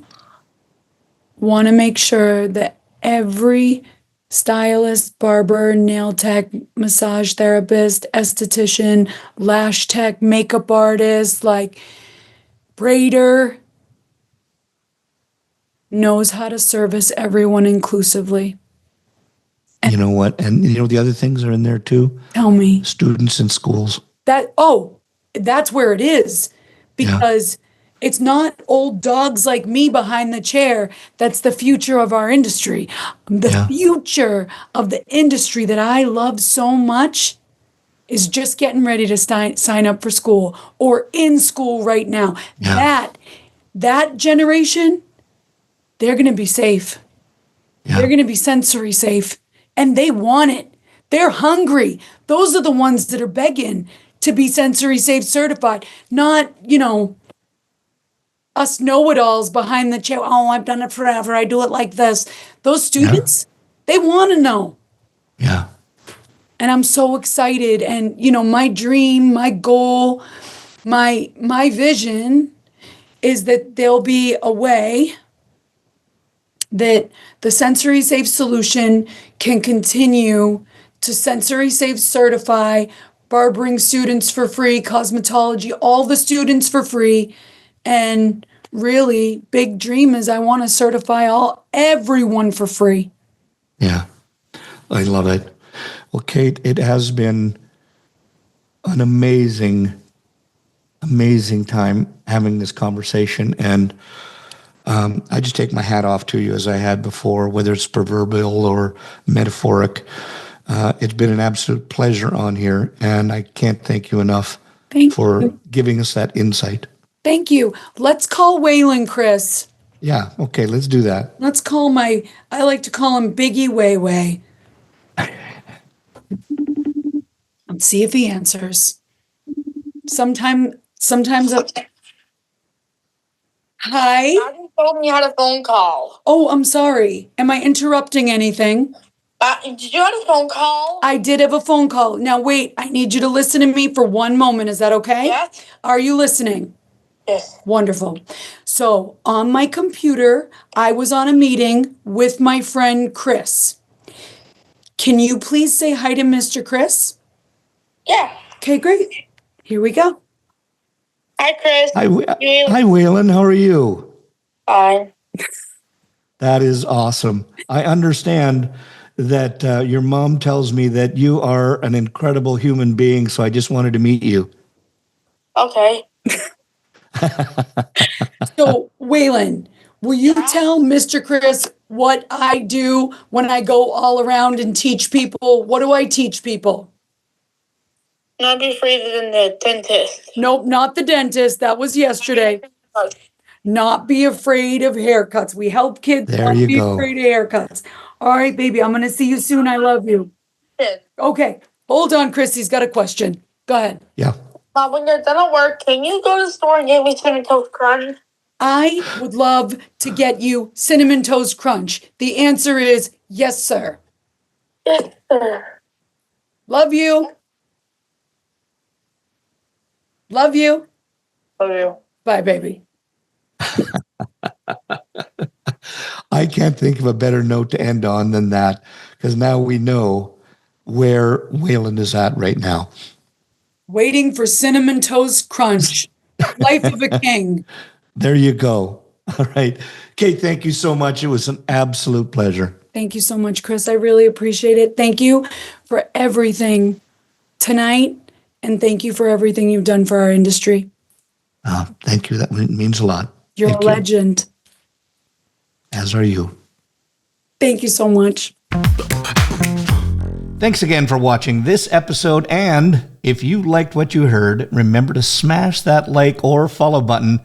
want to make sure that every stylist, barber, nail tech, massage therapist, esthetician, lash tech, makeup artist, like braider, knows how to service everyone inclusively. You know what? And the other things are in there too. Tell me. Students in schools. That's where it is. Because it's not old dogs like me behind the chair. That's the future of our industry. The future of the industry that I love so much is just getting ready to sign up for school or in school right now. Yeah. That generation, they're going to be safe. Yeah. They're going to be sensory safe. And they want it. They're hungry. Those are the ones that are begging to be sensory safe certified, not, us know-it-alls behind the chair. Oh, I've done it forever. I do it like this. Those students, they want to know. Yeah. And I'm so excited. And, my dream, my goal, my vision is that there'll be a way that the Sensory Safe Solution can continue to sensory safe certify barbering students for free, cosmetology, all the students for free. And really big dream is I want to certify everyone for free. Yeah. I love it. Well, Kate, it has been an amazing time having this conversation. And I just take my hat off to you as I had before, whether it's proverbial or metaphoric. It's been an absolute pleasure on here, and I can't thank you enough for giving us that insight. Thank you. Let's call Waylon, Chris. Yeah, okay, let's do that. Let's call I like to call him Biggie Way Way. Let's see if he answers. Sometimes. Hi. told me you had a phone call. Oh, I'm sorry. Am I interrupting anything? Did you have a phone call? I did have a phone call. Now, wait, I need you to listen to me for one moment. Is that okay? Yes. Are you listening? Yes. Wonderful. So, on my computer, I was on a meeting with my friend Chris. Can you please say hi to Mr. Chris? Yeah. Okay, great. Here we go. Hi, Chris. Hi, Waylon. How are you? Fine. That is awesome. I understand that your mom tells me that you are an incredible human being, so I just wanted to meet you. Okay. So, Waylon, will you tell Mr. Chris what I do when I go all around and teach people? What do I teach people? Not be afraid of the dentist. Nope, not the dentist. That was yesterday. Not be afraid of haircuts. We help kids There not you be go. afraid of haircuts. All right, baby, I'm going to see you soon. I love you. Okay, hold on, Chris. He's got a question. Go ahead. Yeah. Mom, when you're done at work, can you go to the store and get me Cinnamon Toast Crunch? I would love to get you Cinnamon Toast Crunch. The answer is yes, sir. Yes, sir. Love you. Love you. Love you. Bye, baby. I can't think of a better note to end on than that, because now we know where Waylon is at right now. Waiting for Cinnamon Toast Crunch. Life of a king. There you go. All right. Kate, thank you so much. It was an absolute pleasure. Thank you so much, Chris. I really appreciate it. Thank you for everything tonight, and thank you for everything you've done for our industry. Thank you. That means a lot. You're Thank a legend. As are you. Thank you so much. Thanks again for watching this episode, and if you liked what you heard, remember to smash that like or follow button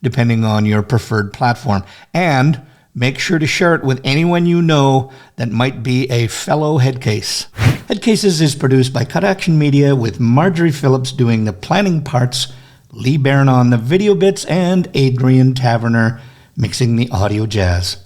depending on your preferred platform, and make sure to share it with anyone you know that might be a fellow Headcase. Headcases is produced by Cut Action Media, with Marjorie Phillips doing the planning parts, Lee Baran on the video bits, and Adrian Taverner mixing the audio jazz.